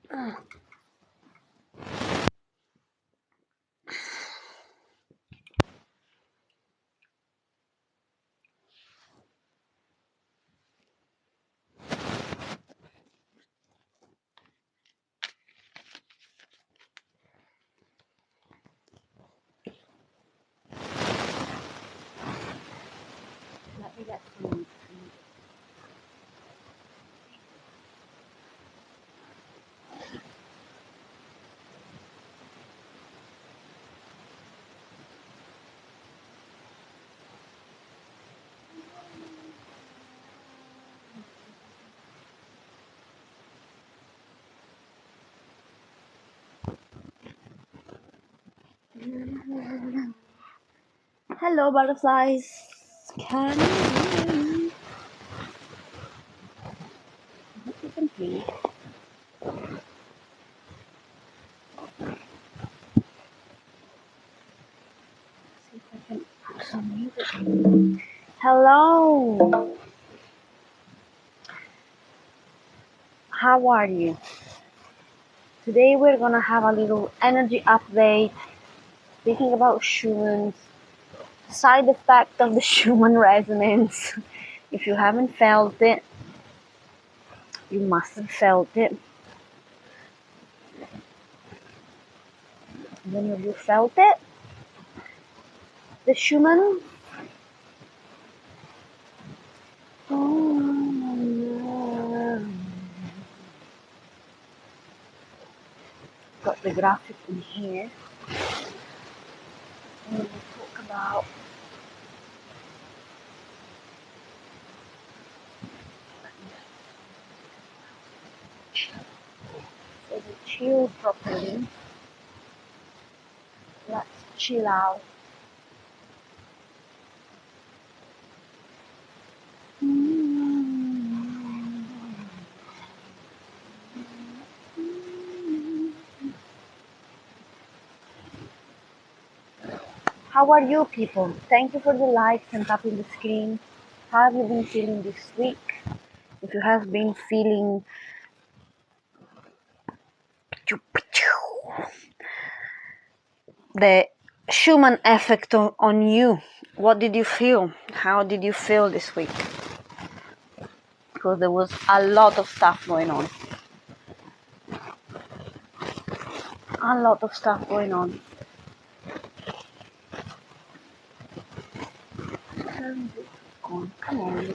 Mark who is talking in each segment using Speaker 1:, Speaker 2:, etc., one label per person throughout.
Speaker 1: Let me get some. Hello, butterflies. Can you hear me? See if I can put some music. Hello. How are you? Today we're gonna have a little energy update, speaking about Schumann's side effect of the Schumann resonance. If you haven't felt it, you must have felt it. When have you felt it? The Schumann? Got the graphic in here. And we'll talk about so we chill properly. Let's chill out. How are you people? Thank you for the likes and tapping the screen. How have you been feeling this week? If you have been feeling the Schumann effect on you, what did you feel? How did you feel this week? Because there was a lot of stuff going on. A lot of stuff going on. Come on.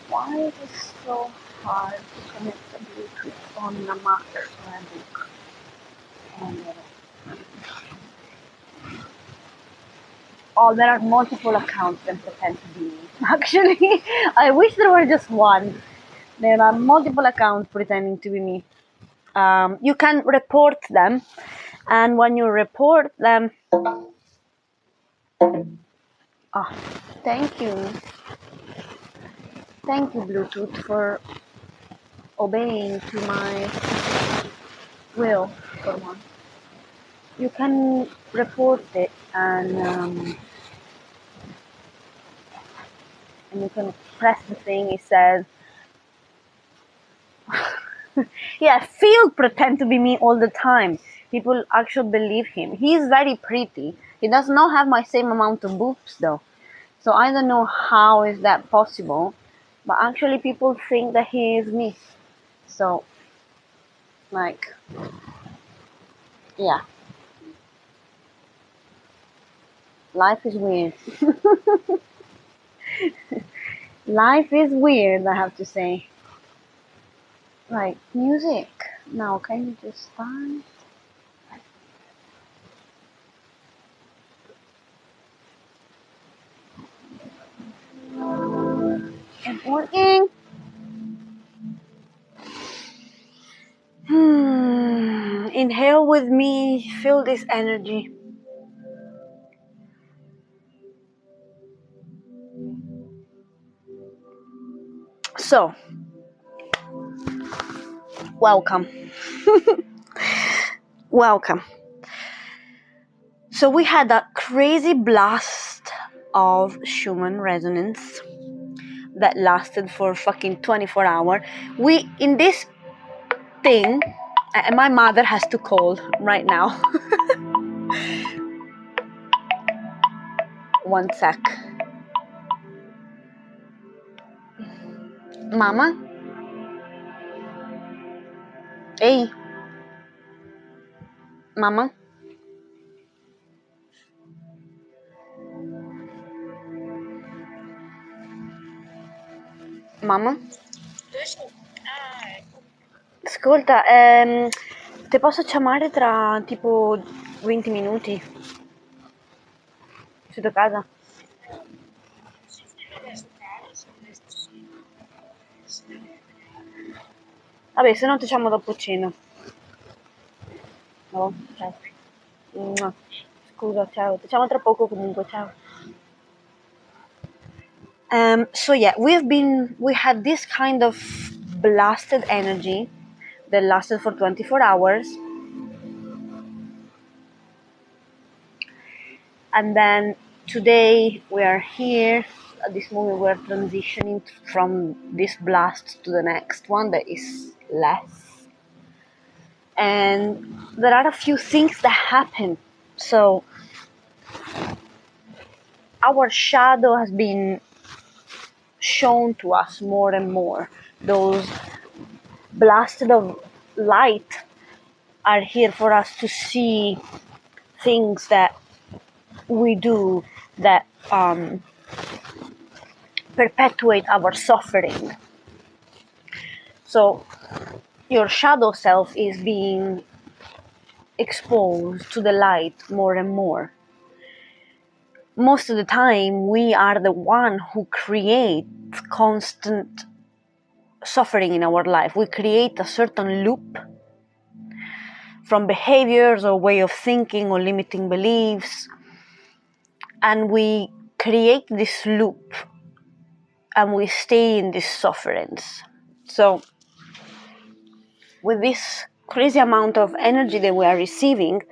Speaker 1: Why is it so hard to connect the Bluetooth on the Mac MacBook? Oh, there are multiple accounts that pretend to be me. Actually, I wish there were just one. There are multiple accounts pretending to be me. You can report them, and when you report them, thank you Bluetooth for obeying to my will for once. You can report it, and you can press the thing. It says, yeah, Phil pretend to be me all the time. People actually believe him. He's very pretty. He does not have my same amount of boobs though. So I don't know how is that possible. But actually people think that he is me. So, like, yeah. Life is weird. Life is weird, I have to say. Like, music. Now, can you just start? It's working. Inhale with me. Feel this energy. So, welcome. Welcome. So we had a crazy blast of Schumann resonance that lasted for fucking 24 hours. We, in this thing, and my mother has to call right now. One sec. Mama? Hey. Mama? Mamma? Ascolta, ti posso chiamare tra tipo 20 minuti? Sotto casa? Vabbè, se no ti chiamo dopo cena. No, ciao. Mua. Scusa, ciao. Ti chiamo tra poco comunque, ciao. So yeah, we had this kind of blasted energy that lasted for 24 hours. And then today we are here. At this moment we're transitioning from this blast to the next one that is less. And there are a few things that happen. So our shadow has been shown to us more and more. Those blasted of light are here for us to see things that we do that perpetuate our suffering. So your shadow self is being exposed to the light more and more. Most of the time, we are the one who creates constant suffering in our life. We create a certain loop from behaviors or way of thinking or limiting beliefs, and we create this loop and we stay in these sufferings. So with this crazy amount of energy that we are receiving,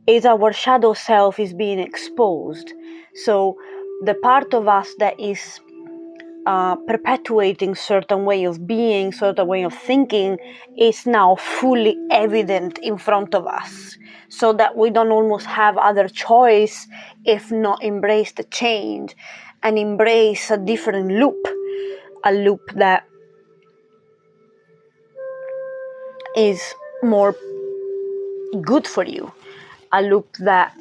Speaker 1: is our shadow self is being exposed. So the part of us that is perpetuating certain way of being, certain way of thinking, is now fully evident in front of us, so that we don't almost have other choice if not embrace the change and embrace a different loop, a loop that is more good for you, a loop that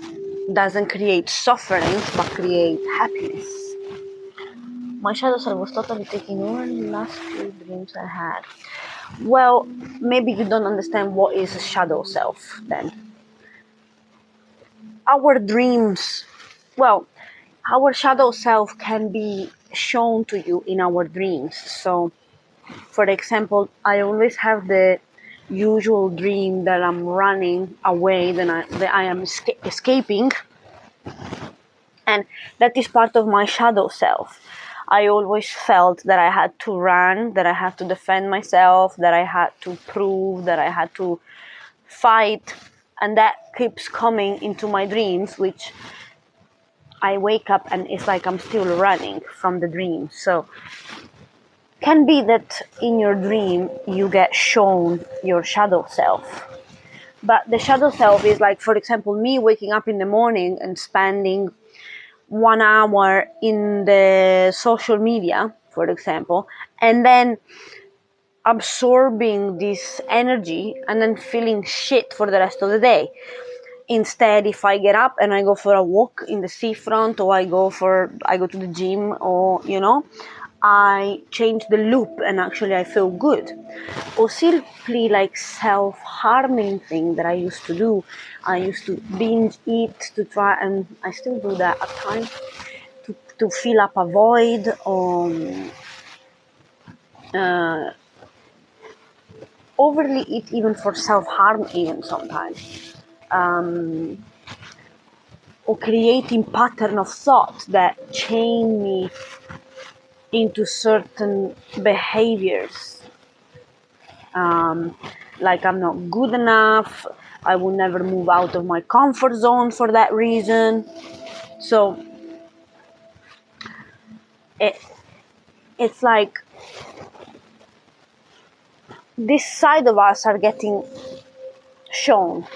Speaker 1: doesn't create suffering but create happiness. My shadow self was totally taking over the last few dreams I had. Well, maybe you don't understand what is a shadow self then. Our dreams, well, our shadow self can be shown to you in our dreams. So, for example, I always have the usual dream that I'm running away, that I am escaping, and that is part of my shadow self. I always felt that I had to run, that I had to defend myself, that I had to prove, that I had to fight, and that keeps coming into my dreams, which I wake up and it's like I'm still running from the dream. So can be that in your dream you get shown your shadow self. But the shadow self is like, for example, me waking up in the morning and spending 1 hour in the social media, for example, and then absorbing this energy and then feeling shit for the rest of the day. Instead, if I get up and I go for a walk in the seafront, or I go to the gym, or I change the loop and actually I feel good. Or simply like self-harming thing that I used to do. I used to binge eat to try, and I still do that at times, to fill up a void, or overly eat even for self-harm even sometimes. Or creating pattern of thought that chain me into certain behaviors. Like I'm not good enough, I will never move out of my comfort zone for that reason. So it's like this side of us are getting shown,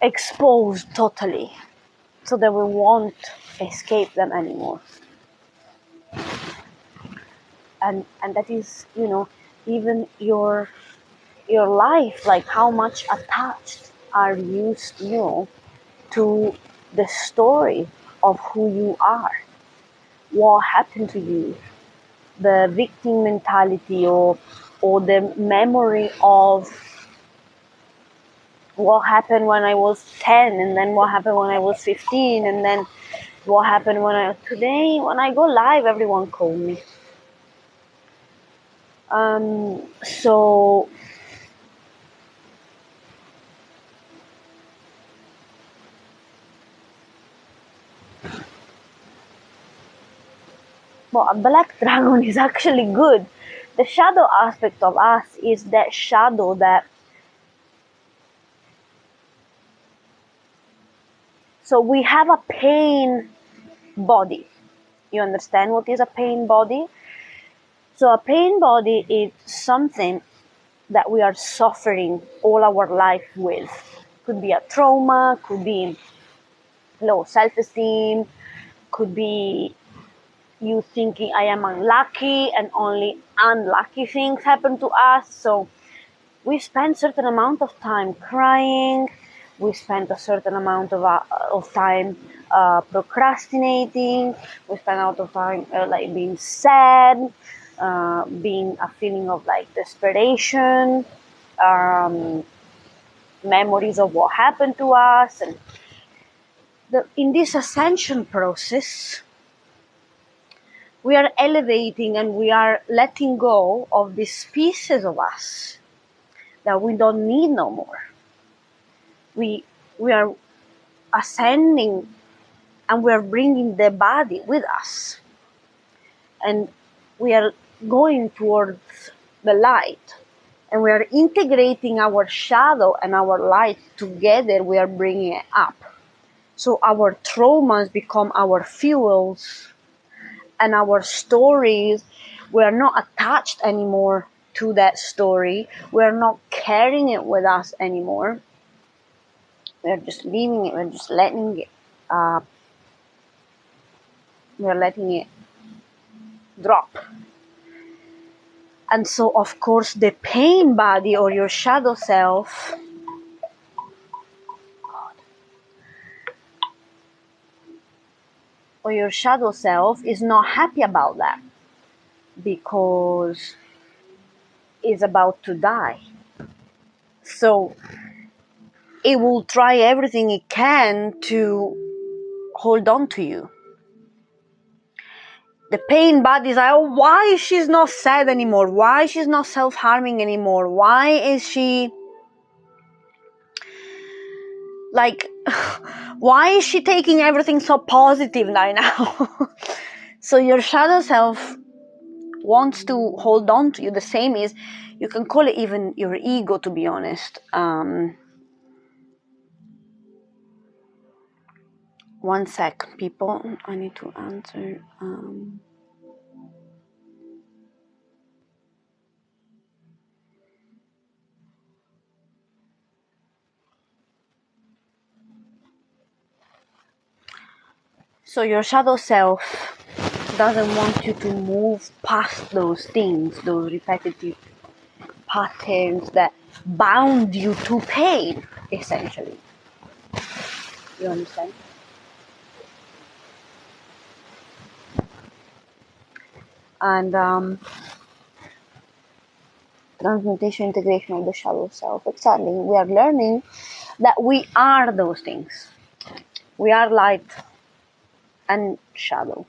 Speaker 1: exposed totally, so that we won't escape them anymore. And that is, even your life, like how much attached are you still to the story of who you are, what happened to you, the victim mentality, or the memory of what happened when I was 10, and then what happened when I was 15, and then what happened today when I go live, everyone called me. So well, a black dragon is actually good. The shadow aspect of us is that shadow that, so we have a pain body. You understand what is a pain body? So a pain body is something that we are suffering all our life with. Could be a trauma, could be low self-esteem, could be you thinking I am unlucky and only unlucky things happen to us. So we spend certain amount of time crying, we spend a certain amount of time procrastinating, we spend a lot of time like being sad, being a feeling of like desperation, memories of what happened to us. And in this ascension process, we are elevating and we are letting go of these pieces of us that we don't need no more. We are ascending and we are bringing the body with us. And we are going towards the light. And we are integrating our shadow and our light together. We are bringing it up. So our traumas become our fuels, and our stories, we are not attached anymore to that story. We are not carrying it with us anymore. We are just leaving it. We're just letting it. We're letting it drop. And so, of course, the pain body or your shadow self is not happy about that, because it's about to die. So it will try everything it can to hold on to you. The pain body is like, oh, why she's not sad anymore? Why she's not self-harming anymore? Why is she like, why is she taking everything so positive now? So your shadow self wants to hold on to you. The same is, you can call it even your ego, to be honest. One sec, people, I need to answer. So your shadow self doesn't want you to move past those things, those repetitive patterns that bound you to pain, essentially. You understand? And transmutation, integration of the shadow self. Exactly. We are learning that we are those things. We are light and shadow.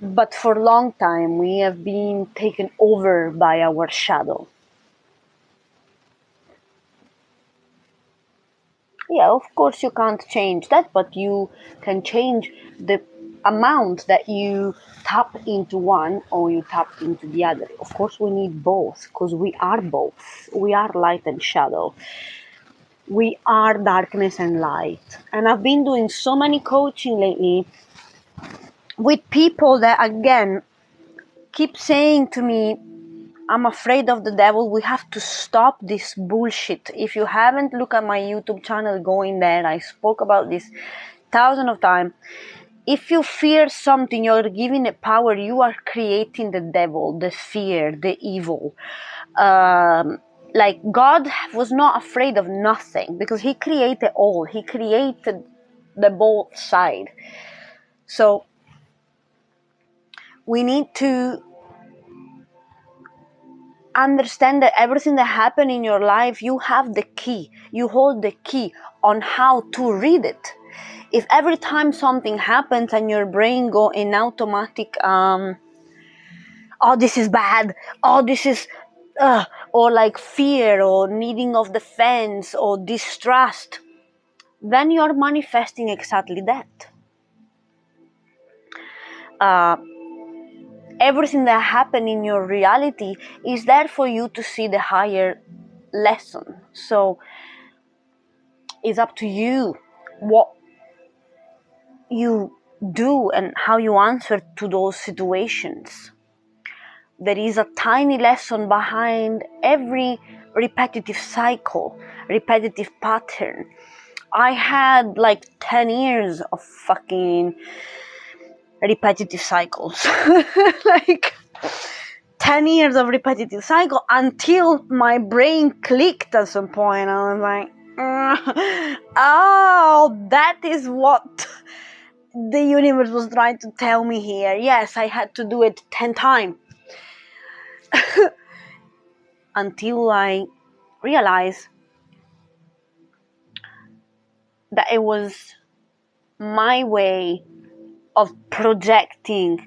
Speaker 1: But for a long time, we have been taken over by our shadow. Yeah, of course you can't change that, but you can change the amount that you tap into one or you tap into the other. Of course, we need both because we are both. We are light and shadow. We are darkness and light. And I've been doing so many coaching lately with people that, again, keep saying to me, I'm afraid of the devil. We have to stop this bullshit. If you haven't looked at my YouTube channel, go in there. I spoke about this thousands of times. If you fear something, you're giving it power. You are creating the devil, the fear, the evil. Like God was not afraid of nothing because he created all. He created the both side. So we need to understand that everything that happened in your life, you have the key. You hold the key on how to read it. If every time something happens and your brain go in automatic, oh, this is bad, oh, this is, or like fear or needing of defense or distrust, then you're manifesting exactly that. Everything that happened in your reality is there for you to see the higher lesson. So it's up to you what you do and how you answer to those situations. There is a tiny lesson behind every repetitive cycle, repetitive pattern. I had like 10 years of fucking repetitive cycles. Like 10 years of repetitive cycle until my brain clicked at some point. I was like, oh, that is what the universe was trying to tell me here. Yes, I had to do it 10 times. Until I realized that it was my way of projecting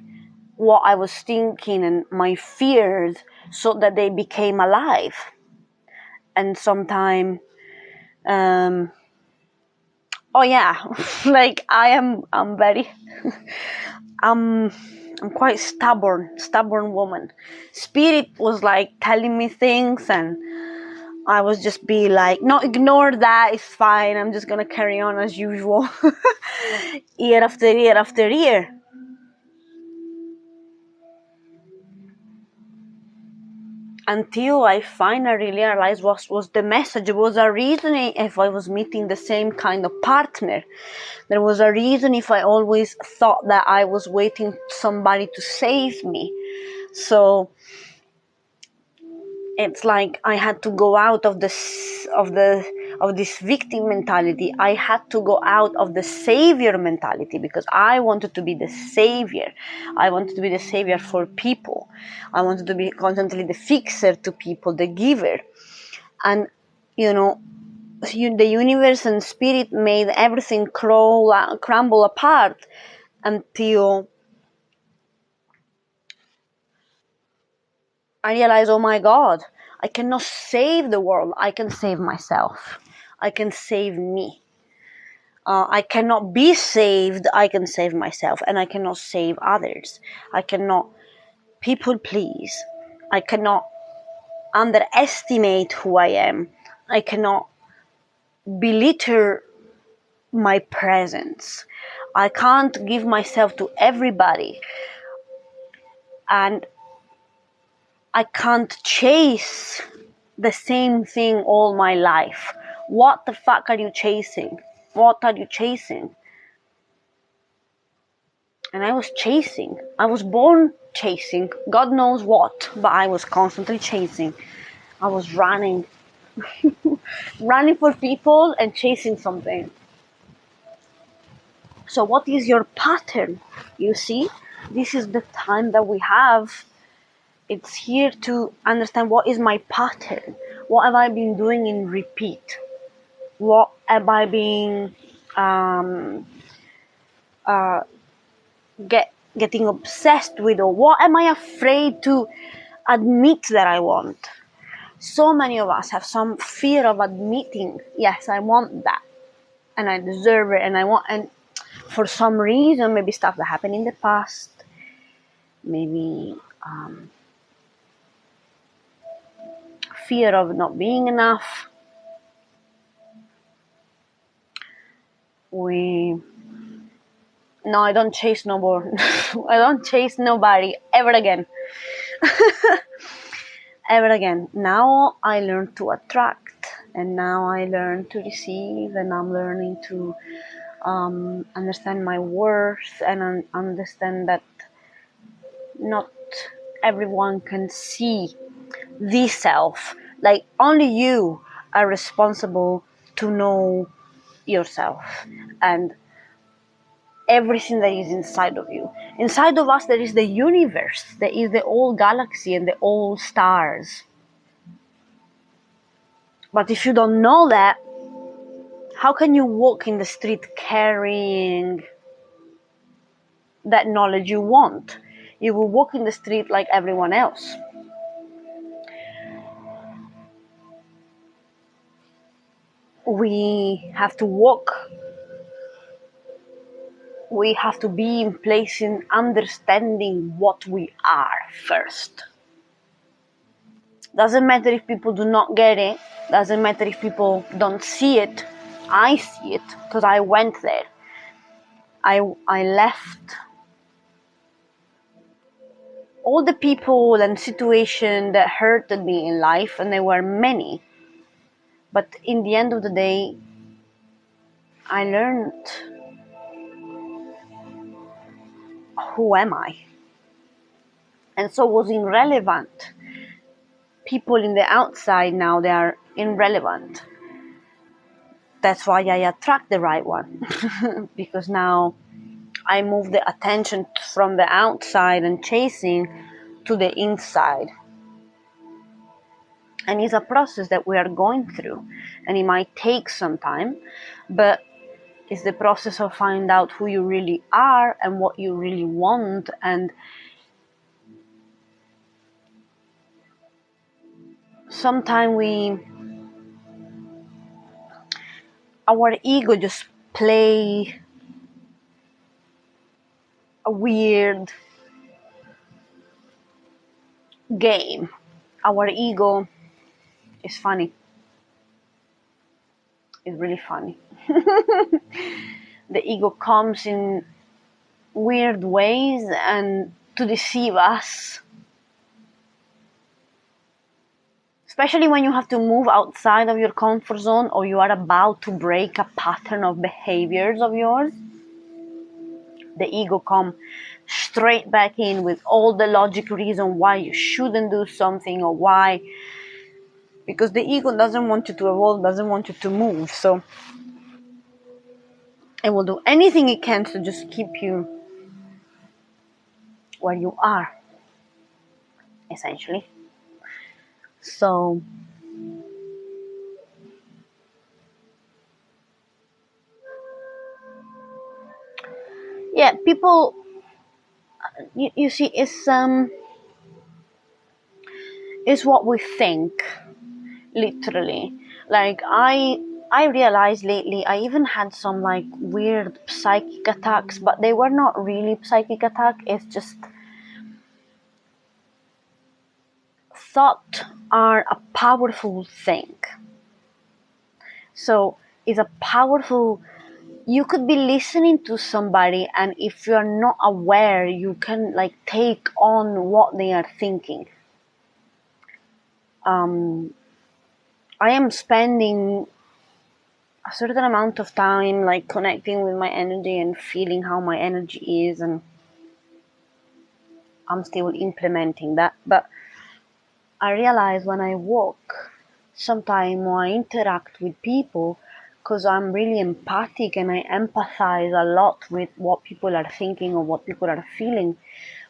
Speaker 1: what I was thinking and my fears so that they became alive. And sometimes, oh yeah, like I'm very, I'm quite stubborn woman. Spirit was like telling me things and I was just be like, no, ignore that, it's fine, I'm just gonna carry on as usual. Year after year after year. Until I finally realized what was the message. There was a reason if I was meeting the same kind of partner. There was a reason if I always thought that I was waiting somebody to save me. So it's like I had to go out of this victim mentality. I had to go out of the savior mentality because I wanted to be the savior. I wanted to be the savior for people. I wanted to be constantly the fixer to people, the giver. And the universe and spirit made everything crumble apart until I realized, oh my God, I cannot save the world. I can save myself. I can save me. I cannot be saved. I can save myself. And I cannot save others. I cannot people please. I cannot underestimate who I am. I cannot belittle my presence. I can't give myself to everybody. And I can't chase the same thing all my life. What the fuck are you chasing? What are you chasing? And I was chasing. I was born chasing. God knows what, but I was constantly chasing. I was running. Running for people and chasing something. So what is your pattern? You see, this is the time that we have. It's here to understand what is my pattern. What have I been doing in repeat? What have I been getting obsessed with? Or what am I afraid to admit that I want? So many of us have some fear of admitting, yes, I want that. And I deserve it. And I want, and for some reason, maybe stuff that happened in the past, maybe fear of not being enough, no, I don't chase no more. I don't chase nobody ever again. Ever again. Now I learn to attract, and now I learn to receive, and I'm learning to understand my worth and understand that not everyone can see the self. Like, only you are responsible to know yourself and everything that is inside of you. Inside of us, there is the universe, there is the whole galaxy and the whole stars. But if you don't know that, how can you walk in the street carrying that knowledge you want? You will walk in the street like everyone else. We have to walk. We have to be in place in understanding what we are first. Doesn't matter if people do not get it. Doesn't matter if people don't see it. I see it because I went there. I left all the people and situations that hurted me in life, and there were many. But in the end of the day, I learned, who am I? And so it was irrelevant. People in the outside now, they are irrelevant. That's why I attract the right one. Because now I move the attention from the outside and chasing to the inside. And it's a process that we are going through. And it might take some time, but it's the process of finding out who you really are and what you really want. And sometimes our ego just play a weird game. Our ego is funny. It's really funny. The ego comes in weird ways and to deceive us. Especially when you have to move outside of your comfort zone, or you are about to break a pattern of behaviors of yours. The ego comes straight back in with all the logic reason why you shouldn't do something, or why. Because the ego doesn't want you to evolve, doesn't want you to move. So it will do anything it can to just keep you where you are, essentially. So yeah, people, you see, it's what we think, literally. Like, I realized lately I even had some like weird psychic attacks, but they were not really psychic attack. It's just thought are a powerful thing. So it's a powerful, you could be listening to somebody, and if you're not aware, you can like take on what they are thinking. I am spending a certain amount of time like connecting with my energy and feeling how my energy is, and I'm still implementing that. But I realize when I walk, sometimes I interact with people, because I'm really empathic and I empathize a lot with what people are thinking or what people are feeling.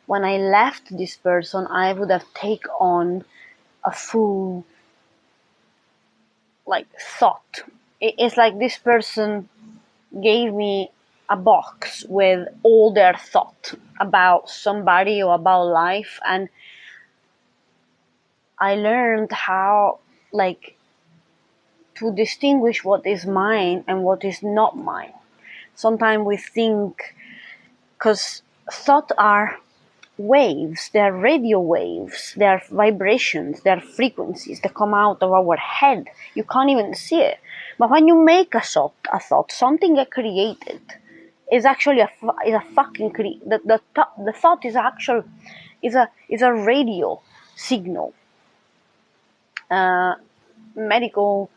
Speaker 1: When I left this person, I would have taken on a full like thought. It's like this person gave me a box with all their thought about somebody or about life, and I learned how like to distinguish what is mine and what is not mine. Sometimes we think, because thoughts are waves, they are radio waves, they are vibrations, they are frequencies that come out of our head. You can't even see it. But when you make a thought, something get created is actually is a fucking the thought is actual is a radio signal. Medical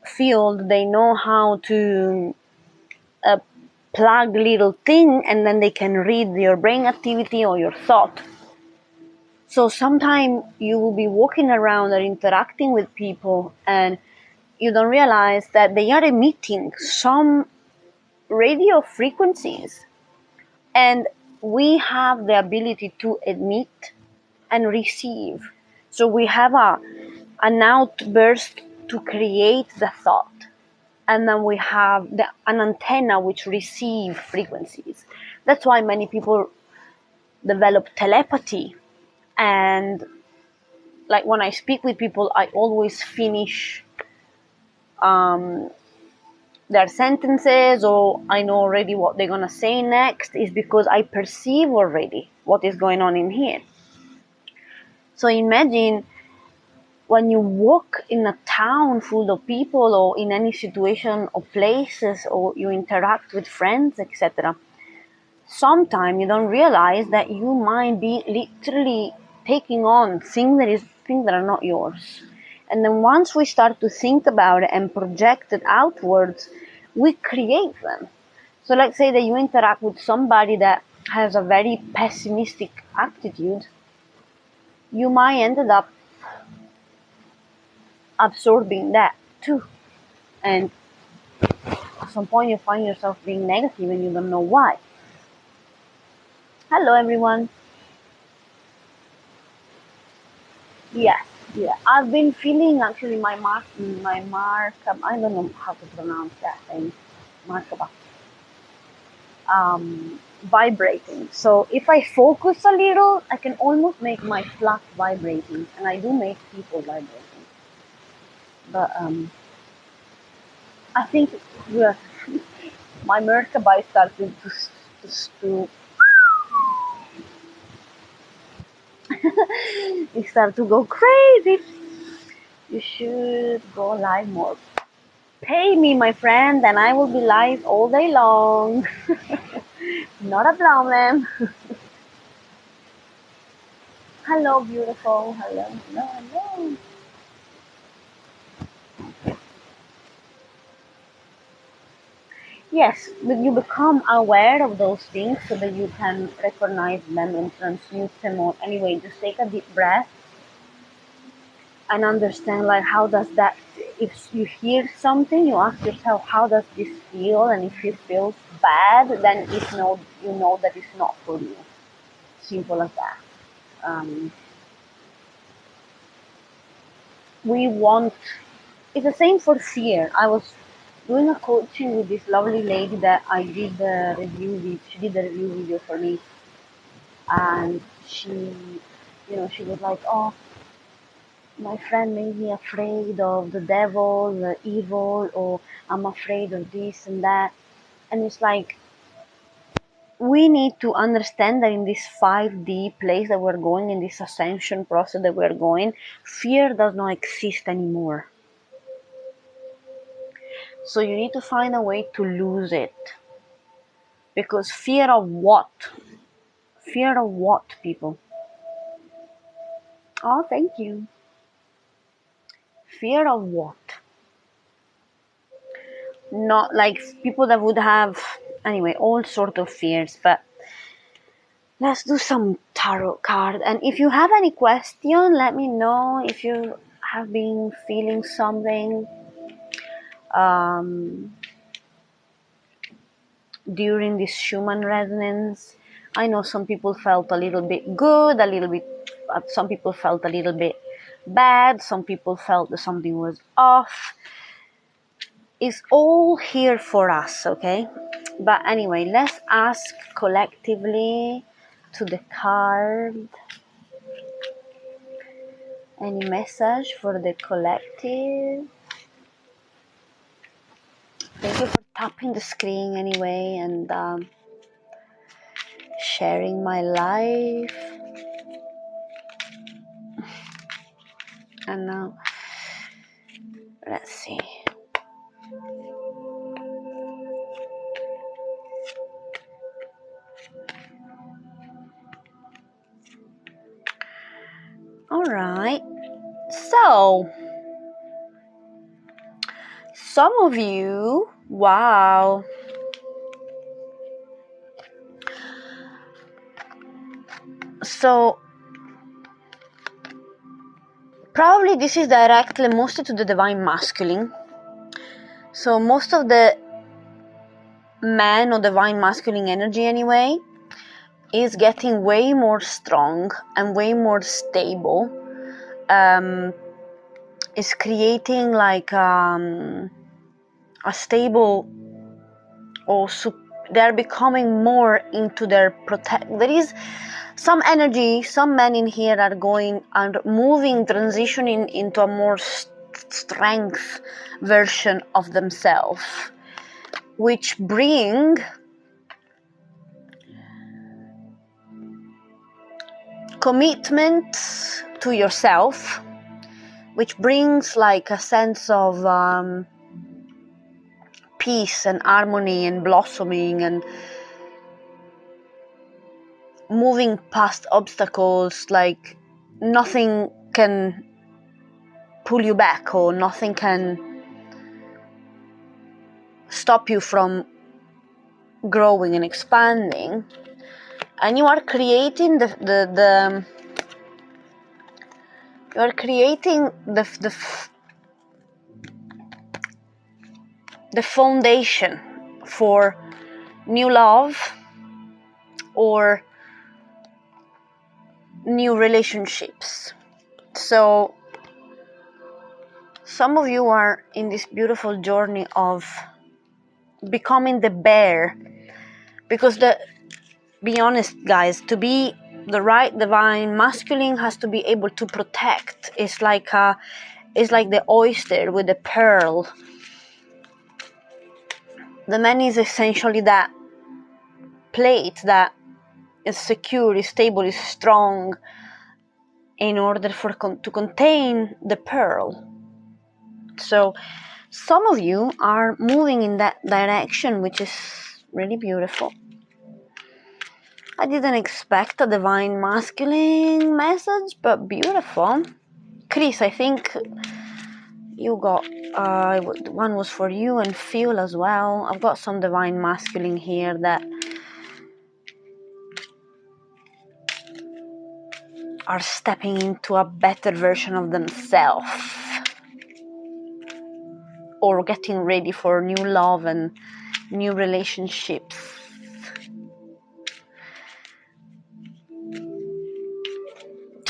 Speaker 1: field, they know how to plug little thing, and then they can read your brain activity or your thought. So sometimes you will be walking around or interacting with people, and you don't realize that they are emitting some radio frequencies, and we have the ability to emit and receive. So we have an outburst to create the thought, and then we have an antenna which receive frequencies. That's why many people develop telepathy. And like when I speak with people, I always finish their sentences, or I know already what they're gonna say next, is because I perceive already what is going on in here. So imagine when you walk in a town full of people, or in any situation or places, or you interact with friends, etc. Sometimes you don't realize that you might be literally taking on things that are not yours. And then once we start to think about it and project it outwards, we create them. So let's say that you interact with somebody that has a very pessimistic attitude, you might end up absorbing that too. And at some point you find yourself being negative and you don't know why. Hello everyone. Yes, yeah. I've been feeling actually my mark. I don't know how to pronounce that thing. Markaba. Vibrating. So if I focus a little, I can almost make my flat vibrating, and I do make people vibrating. But I think yeah, my Merkaba started to it started to go crazy. You should go live more. Pay me, my friend, and I will be live all day long. Not a problem. Hello, beautiful. Hello, hello, hello. Yes, but you become aware of those things so that you can recognize them and transmute them. Or anyway, just take a deep breath and understand, like, how does that, if you hear something, you ask yourself, how does this feel? And if it feels bad, then you know that it's not for you. Simple as that. We want, it's the same for fear. I was doing a coaching with this lovely lady that I did the review with. She did the review video for me, and she was like, oh, my friend made me afraid of the devil, the evil, or I'm afraid of this and that. And it's like, we need to understand that in this 5D place that we're going, in this ascension process that we're going, fear does not exist anymore. So you need to find a way to lose it. Because fear of what? Fear of what, people? Oh, thank you. Fear of what? Not like people that would have, anyway, all sort of fears. But let's do some tarot card. And if you have any question, let me know. If you have been feeling something during this Schumann resonance. I know some people felt a little bit good, a little bit, some people felt a little bit bad, some people felt that something was off. It's all here for us, okay? But anyway, let's ask collectively to the card. Any message for the collective? Thank you for tapping the screen anyway and sharing my life. And now, let's see. All right. So, some of you, wow. So, probably this is directly mostly to the divine masculine. So, most of the man or divine masculine energy anyway is getting way more strong and way more stable. Is creating like a stable, or they're becoming more into their there is some energy, some men in here are going and moving, transitioning into a more strength version of themselves, which bring commitment to yourself, which brings like a sense of peace and harmony and blossoming and moving past obstacles. Like nothing can pull you back, or nothing can stop you from growing and expanding. And you are creating the foundation for new love or new relationships. So some of you are in this beautiful journey of becoming the bear, because be honest guys, to be the right divine masculine has to be able to protect. It's like the oyster with the pearl. The man is essentially that plate that is secure, is stable, is strong, in order to contain the pearl. So some of you are moving in that direction, which is really beautiful. I didn't expect a divine masculine message, but beautiful. Chris, I think you got one was for you, and Phil as well. I've got some divine masculine here that are stepping into a better version of themselves, or getting ready for new love and new relationships.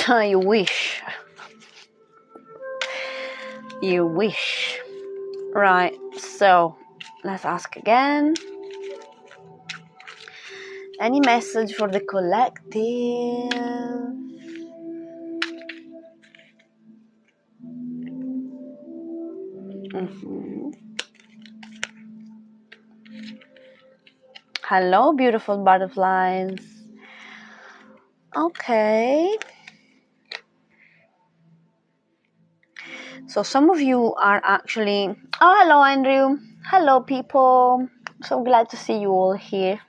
Speaker 1: You wish. You wish. Right, so let's ask again. Any message for the collective? Hello, beautiful butterflies. Okay. So some of you are actually... Oh, hello, Andrew. Hello, people. So glad to see you all here.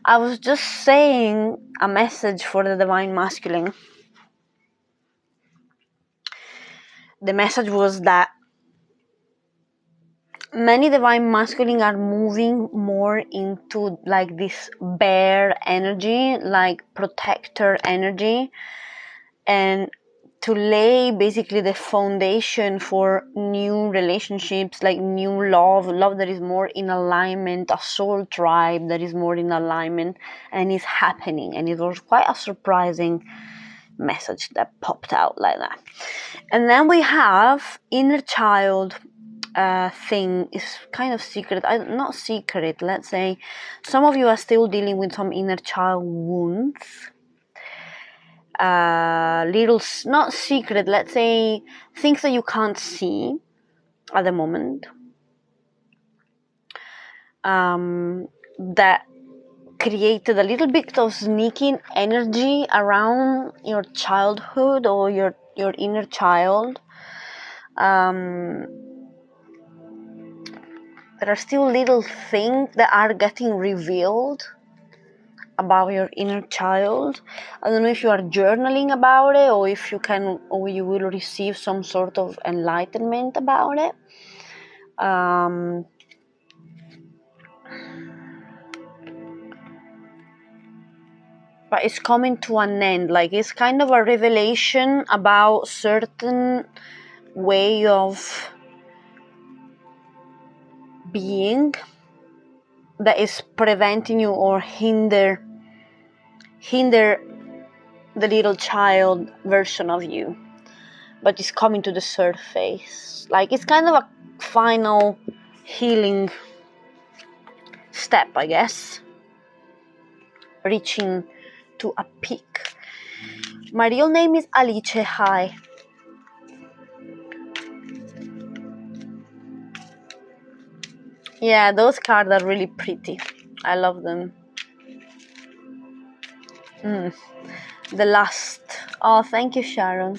Speaker 1: I was just saying a message for the divine masculine. The message was that many divine masculine are moving more into like this bear energy, like protector energy, and to lay basically the foundation for new relationships, like new love that is more in alignment, a soul tribe that is more in alignment and is happening. And it was quite a surprising message that popped out like that. And then we have inner child thing is kind of secret. Not secret, let's say some of you are still dealing with some inner child wounds. Little, not secret, let's say things that you can't see at the moment. that created a little bit of sneaking energy around your childhood or your inner child. There are still little things that are getting revealed about your inner child. I don't know if you are journaling about it, or if you can, or you will receive some sort of enlightenment about it. But it's coming to an end. Like, it's kind of a revelation about certain way of being that is preventing you or hinder the little child version of you, but it's coming to the surface. Like, it's kind of a final healing step, I guess, reaching to a peak. My real name is Alice. Hi. Yeah, those cards are really pretty. I love them. The last. Oh, thank you, Sharon.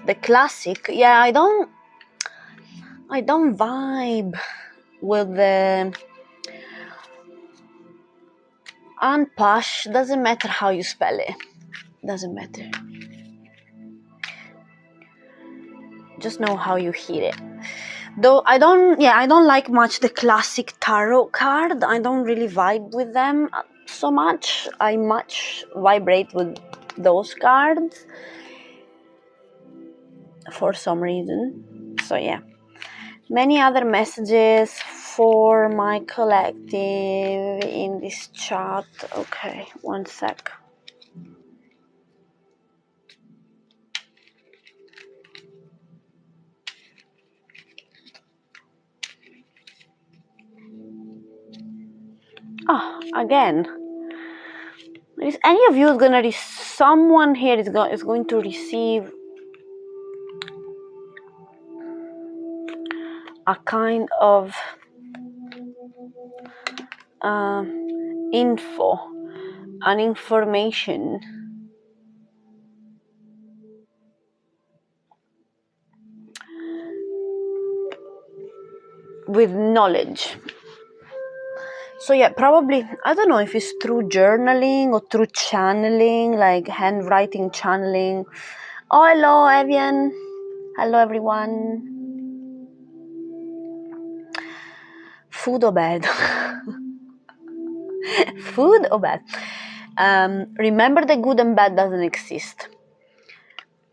Speaker 1: The classic. Yeah, I don't vibe with the unposh. Doesn't matter how you spell it. Doesn't matter. Just know how you hit it. Though I don't like much the classic tarot card. I don't really vibe with them so much. I much vibrate with those cards for some reason. So yeah. Many other messages for my collective in this chat. Okay, one sec. Again. Is any of you gonna someone here is going to receive a kind of info, an information with knowledge. So yeah, probably, I don't know if it's through journaling or through channeling, like handwriting channeling. Oh, hello, Evian. Hello, everyone. Food or bed? Food or bed? Remember that good and bad doesn't exist.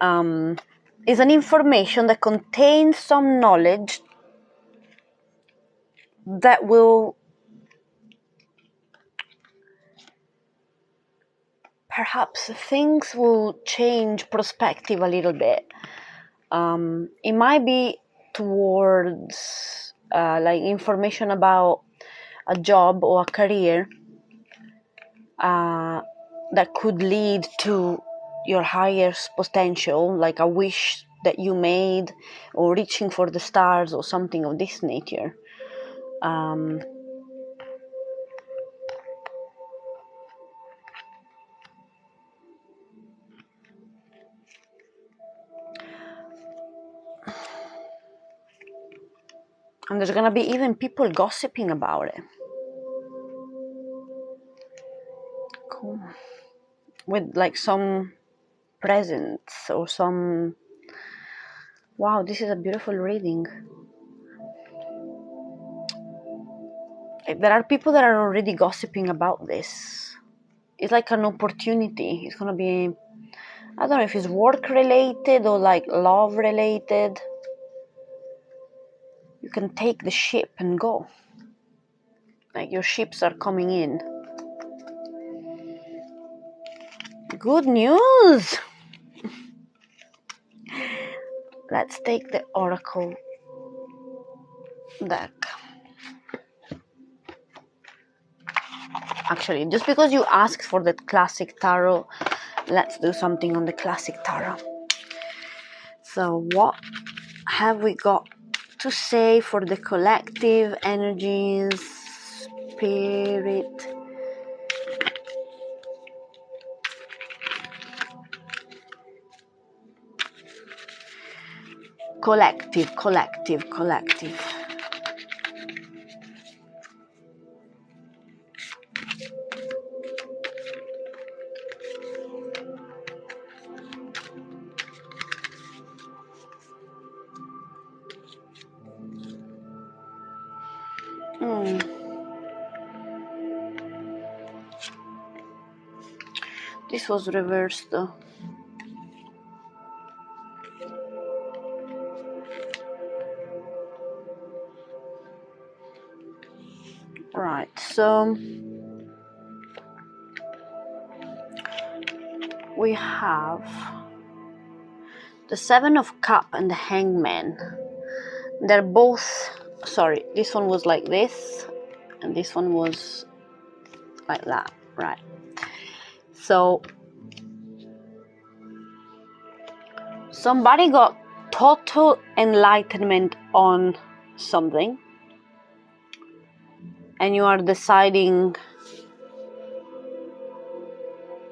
Speaker 1: Is an information that contains some knowledge that will perhaps things will change perspective a little bit. It might be towards like information about a job or a career that could lead to your highest potential, like a wish that you made, or reaching for the stars, or something of this nature. And there's gonna be even people gossiping about it. Cool. With like some presents or some... Wow, this is a beautiful reading. There are people that are already gossiping about this. It's like an opportunity. It's gonna be, I don't know if it's work related or like love related. You can take the ship and go. Like, your ships are coming in. Good news! Let's take the Oracle deck. Actually, just because you asked for that classic tarot let's do something on the classic tarot. So what have we got to say for the collective energies, spirit? Collective. This was reversed though. Right, so we have the Seven of Cups and the Hangman. They're both, sorry, this one was like this and this one was like that, right? So somebody got total enlightenment on something and you are deciding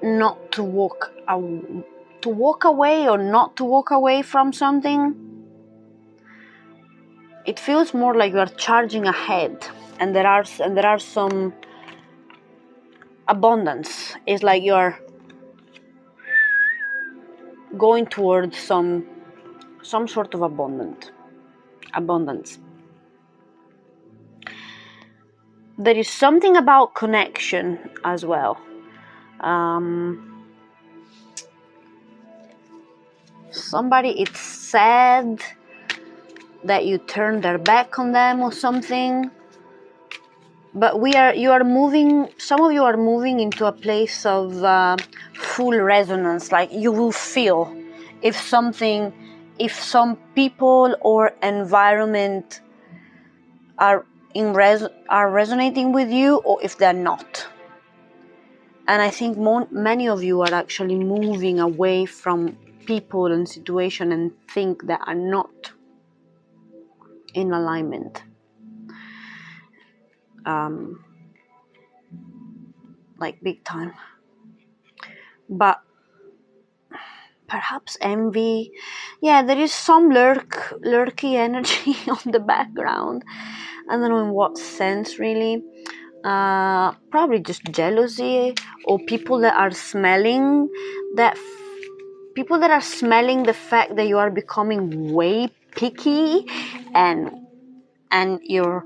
Speaker 1: not to walk away or not to walk away from something. It feels more like you are charging ahead, and there are some abundance. It's like you are going towards some sort of abundance. There is something about connection as well. Somebody, it's sad that you turn their back on them or something, but some of you are moving into a place of full resonance. Like you will feel if some people or environment are resonating with you or if they're not. And I think many of you are actually moving away from people and situation and think that are not in alignment. Like big time. But perhaps envy. Yeah, there is some lurky energy on the background. I don't know in what sense really. Probably just jealousy, or people that are smelling the fact that you are becoming way picky and your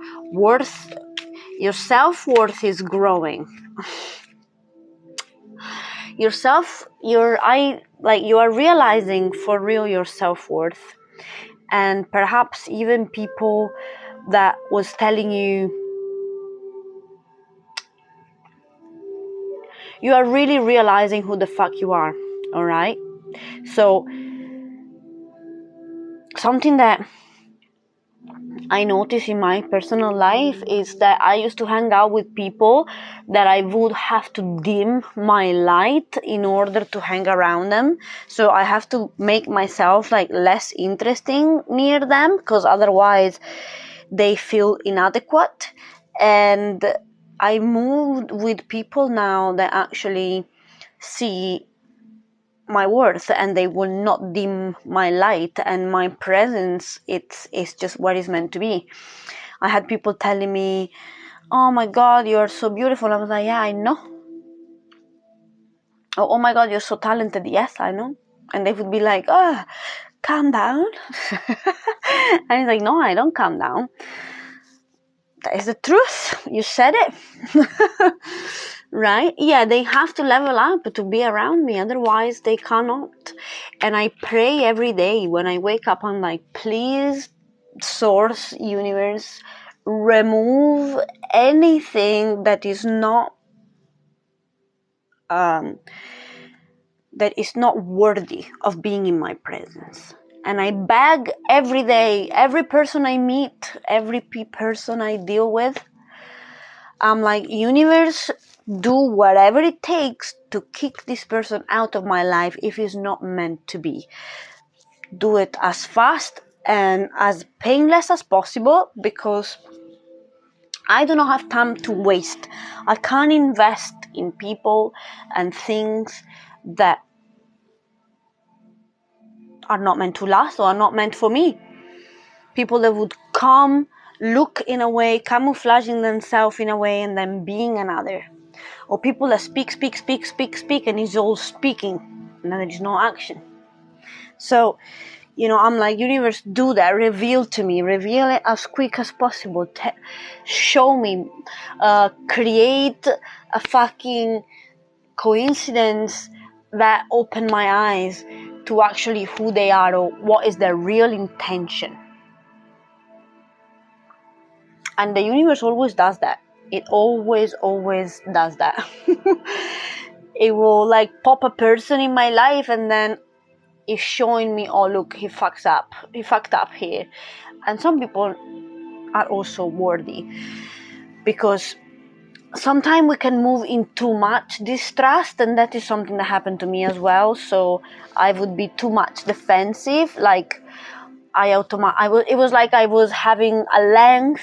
Speaker 1: self-worth is growing. You are realizing for real your self-worth, and perhaps even people that was telling you are really realizing who the fuck you are. All right, so something that I notice in my personal life is that I used to hang out with people that I would have to dim my light in order to hang around them. So I have to make myself like less interesting near them, because otherwise they feel inadequate. And I moved with people now that actually see my worth, and they will not dim my light and my presence. It's just what is meant to be. I had people telling me, oh my god, you're so beautiful. I was like, yeah, I know. Oh my god, you're so talented. Yes, I know. And they would be like, oh, calm down. And it's like, no, I don't calm down. That is the truth. You said it. Right? Yeah, they have to level up to be around me. Otherwise, they cannot. And I pray every day when I wake up. I'm like, please, source, universe, remove anything that is not worthy of being in my presence. And I beg every day, every person I meet, every person I deal with, I'm like, universe, do whatever it takes to kick this person out of my life if it's not meant to be. Do it as fast and as painless as possible, because I do not have time to waste. I can't invest in people and things that are not meant to last or are not meant for me. People that would come, look in a way, camouflaging themselves in a way, and then being another. Or people that speak, and it's all speaking, and then there is no action. So, I'm like, universe, do that. Reveal to me. Reveal it as quick as possible. Show me. Create a fucking coincidence that open my eyes to actually who they are or what is their real intention. And the universe always does that. It always does that. It will like pop a person in my life, and then it's showing me, oh look, he fucked up here. And some people are also worthy, because sometimes we can move in too much distrust, and that is something that happened to me as well. So I would be too much defensive, like it was like I was having a lens,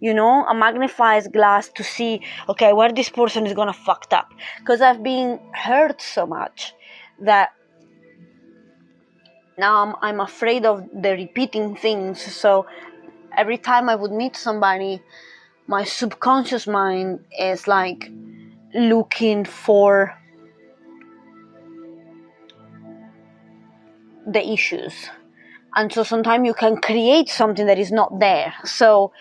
Speaker 1: a magnified glass to see, okay, where this person is gonna fucked up, because I've been hurt so much that now I'm afraid of the repeating things. So every time I would meet somebody, my subconscious mind is like looking for the issues. And so sometimes you can create something that is not there. So,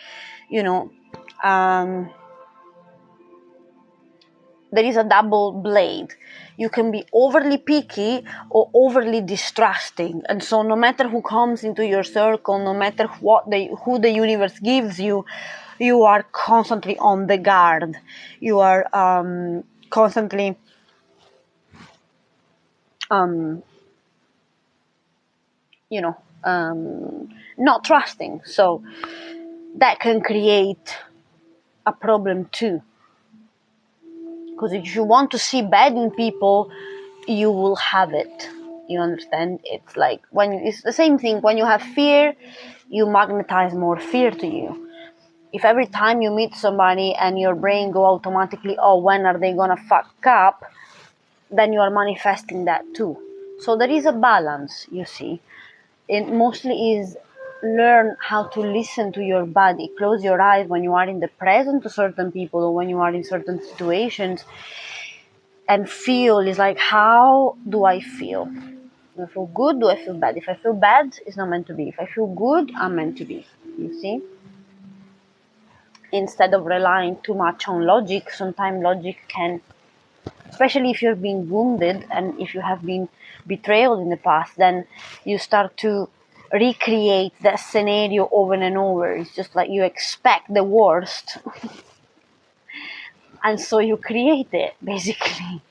Speaker 1: there is a double blade. You can be overly picky or overly distrusting. And so no matter who comes into your circle, no matter who the universe gives you, you are constantly on the guard. You are constantly not trusting. So that can create a problem too. Because if you want to see bad in people, you will have it. You understand? It's like it's the same thing. When you have fear, you magnetize more fear to you. If every time you meet somebody and your brain go automatically, oh, when are they gonna fuck up? Then you are manifesting that too. So there is a balance, you see. It mostly is learn how to listen to your body. Close your eyes when you are in the present to certain people or when you are in certain situations, and feel is like, how do I feel? Do I feel good? Do I feel bad? If I feel bad, it's not meant to be. If I feel good, I'm meant to be. You see? Instead of relying too much on logic, sometimes logic can, especially if you're being wounded and if you have been betrayed in the past, then you start to recreate that scenario over and over. It's just like you expect the worst. And so you create it, basically.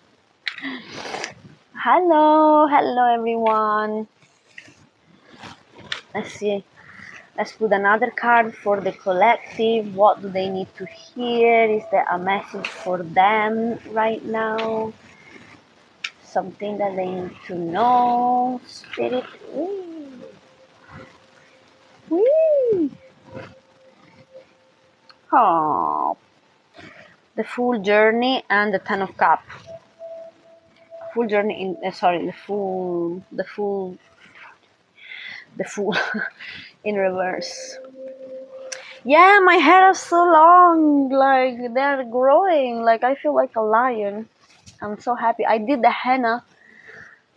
Speaker 1: Hello everyone. Let's see. Let's put another card for the collective. What do they need to hear? Is there a message for them right now? Something that they need to know? Spirit. Whee. Oh. The Full Journey and the Ten of Cups. Full Journey in the Fool in reverse. Yeah, my hair is so long, like they're growing, like I feel like a lion. I'm so happy. I did the henna,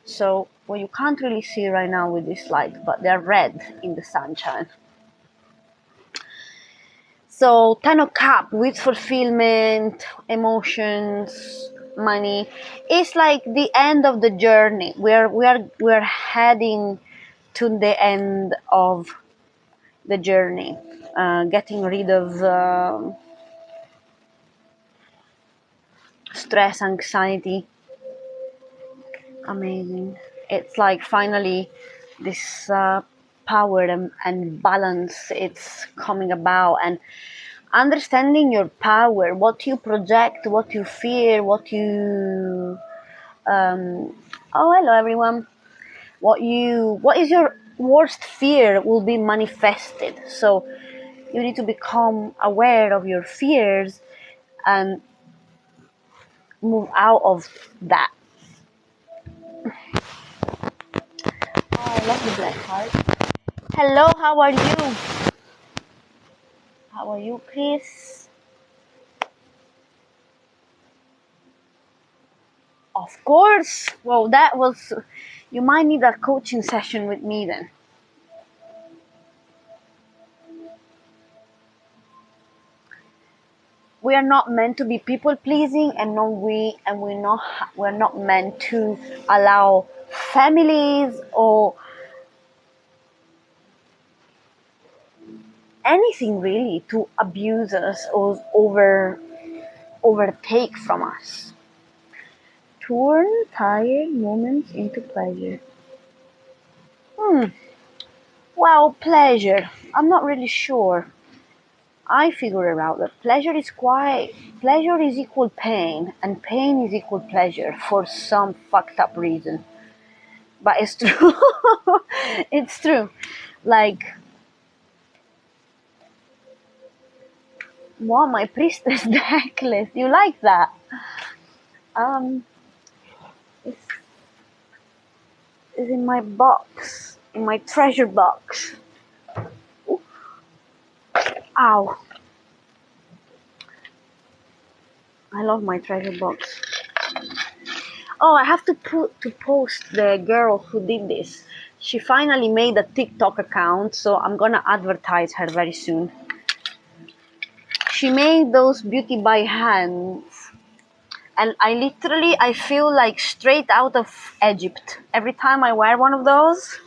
Speaker 1: so well, you can't really see right now with this light, but they're red in the sunshine. So Ten of Cups with fulfillment, emotions, money. It's like the end of the journey. We're heading to the end of the journey, getting rid of stress, anxiety. Amazing. It's like finally this power and balance, it's coming about, and understanding your power, what you project, what you fear, what you oh, hello everyone. What is your worst fear will be manifested. So you need to become aware of your fears and move out of that. Oh, I love the black heart. Hello, how are you? How are you, Chris? Of course. Well, that was... You might need a coaching session with me then. We are not meant to be people pleasing, and we're not meant to allow families or anything really to abuse us or overtake from us. Turn tired moments into pleasure. Well, pleasure. I'm not really sure. I figured out that pleasure is equal pain, and pain is equal pleasure for some fucked up reason. But it's true. It's true. Like, wow, my priestess necklace. You like that? It's in my box, in my treasure box. Ooh. Ow. I love my treasure box. Oh, I have to post the girl who did this. She finally made a TikTok account, so I'm gonna advertise her very soon. She made those beauty by hands, and I feel like straight out of Egypt. Every time I wear one of those,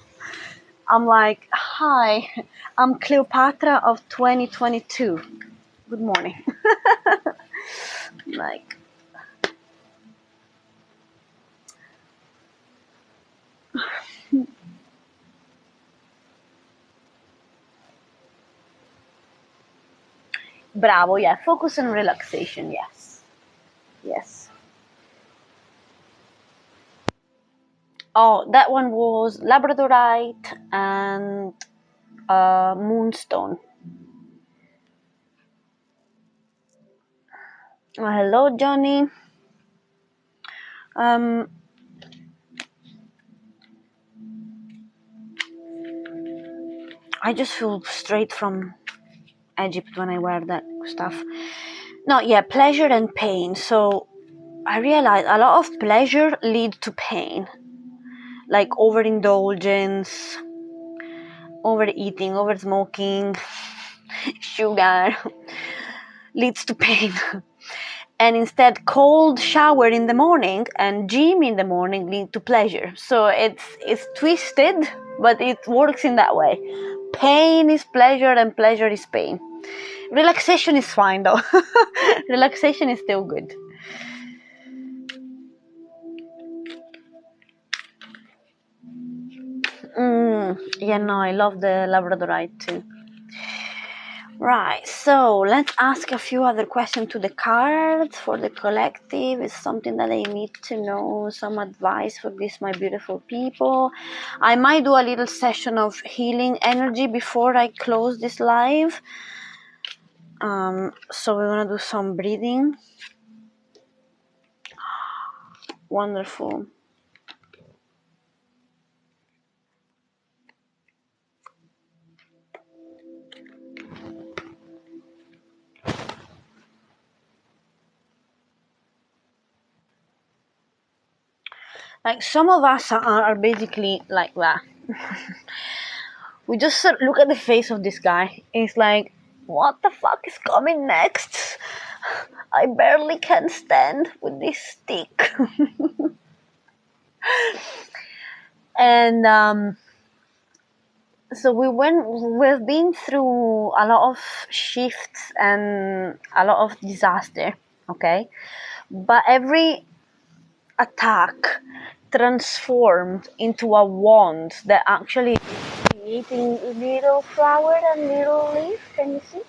Speaker 1: I'm like, hi, I'm Cleopatra of 2022. Good morning. Like, bravo, yeah, focus on relaxation, yes. Yes. Oh, that one was labradorite and moonstone. Oh, hello, Johnny. I just feel straight from Egypt when I wear that stuff. No, yeah, pleasure and pain. So I realized a lot of pleasure leads to pain, like overindulgence, overeating, oversmoking, sugar leads to pain. And instead, cold shower in the morning and gym in the morning lead to pleasure. So it's twisted, but it works in that way. Pain is pleasure and pleasure is pain. Relaxation is fine though. Relaxation is still good. Yeah, no, I love the labradorite too. Right, so let's ask a few other questions to the cards for the collective. It's something that I need to know, some advice for this, my beautiful people. I might do a little session of healing energy before I close this live. So we're gonna do some breathing. Wonderful. Like, some of us are basically like that. We just look at the face of this guy. It's like, what the fuck is coming next? I barely can stand with this stick. And so we've been through a lot of shifts and a lot of disaster, okay? But every attack transformed into a wand that actually is creating little flower and little leaf. Can you see?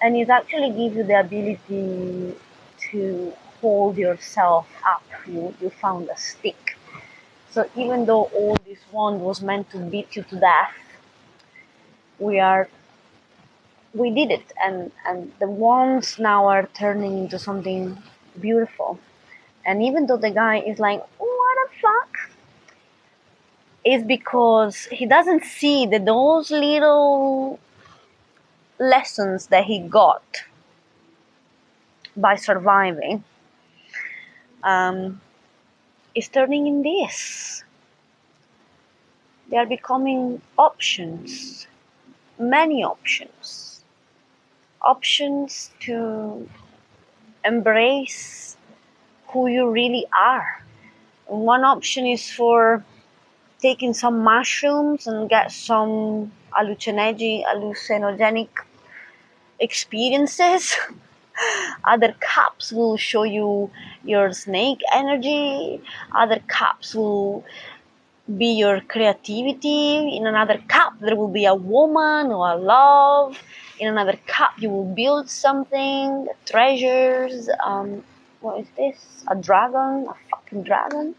Speaker 1: and it actually gives you the ability to hold yourself up. You found a stick. So even though all this wand was meant to beat you to death, we did it, and the wands now are turning into something beautiful. And even though the guy is like, what the fuck, is because he doesn't see that those little lessons that he got by surviving is turning in this. They are becoming options, many options, options to embrace who you really are. And one option is for taking some mushrooms and get some hallucinogenic experiences. Other cups will show you your snake energy. Other cups will be your creativity. In another cup there will be a woman or a love. In another cup you will build something, treasures. What is this? A dragon? A fucking dragon?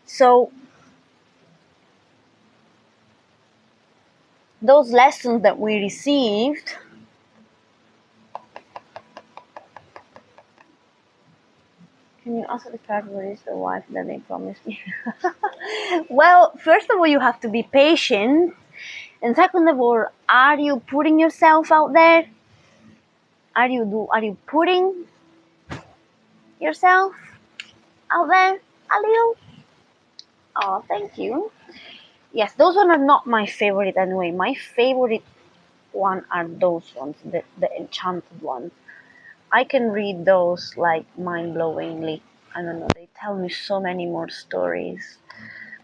Speaker 1: So those lessons that we received, can you ask the card where is the wife that they promised me? Well, first of all, you have to be patient. And second of all, are you putting yourself out there? Are you putting yourself out there a little? Oh, thank you. Yes, those ones are not my favorite anyway. My favorite one are those ones, the enchanted ones. I can read those like mind-blowingly. I don't know, they tell me so many more stories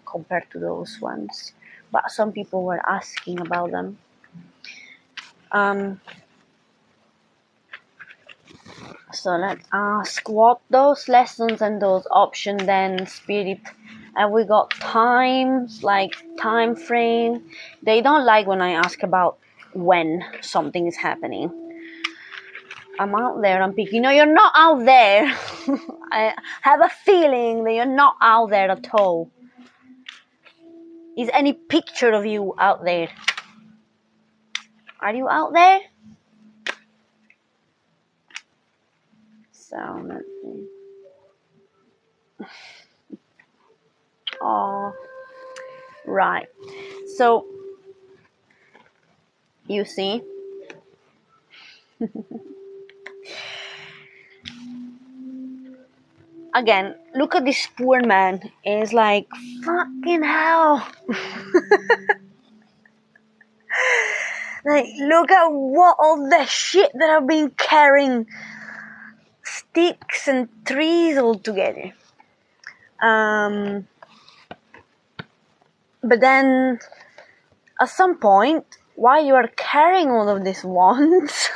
Speaker 1: compared to those ones. But some people were asking about them. So let's ask what those lessons and those options then, Spirit. And we got times, like time frame. They don't like when I ask about when something is happening. I'm out there, I'm picking. No, you're not out there. I have a feeling that you're not out there at all. Is any picture of you out there? Are you out there? So let's see. Oh, right. So you see, again, look at this poor man. It's like fucking hell. Like, look at what all the shit that I've been carrying, sticks and trees all together. But then, at some point, while you are carrying all of these wands,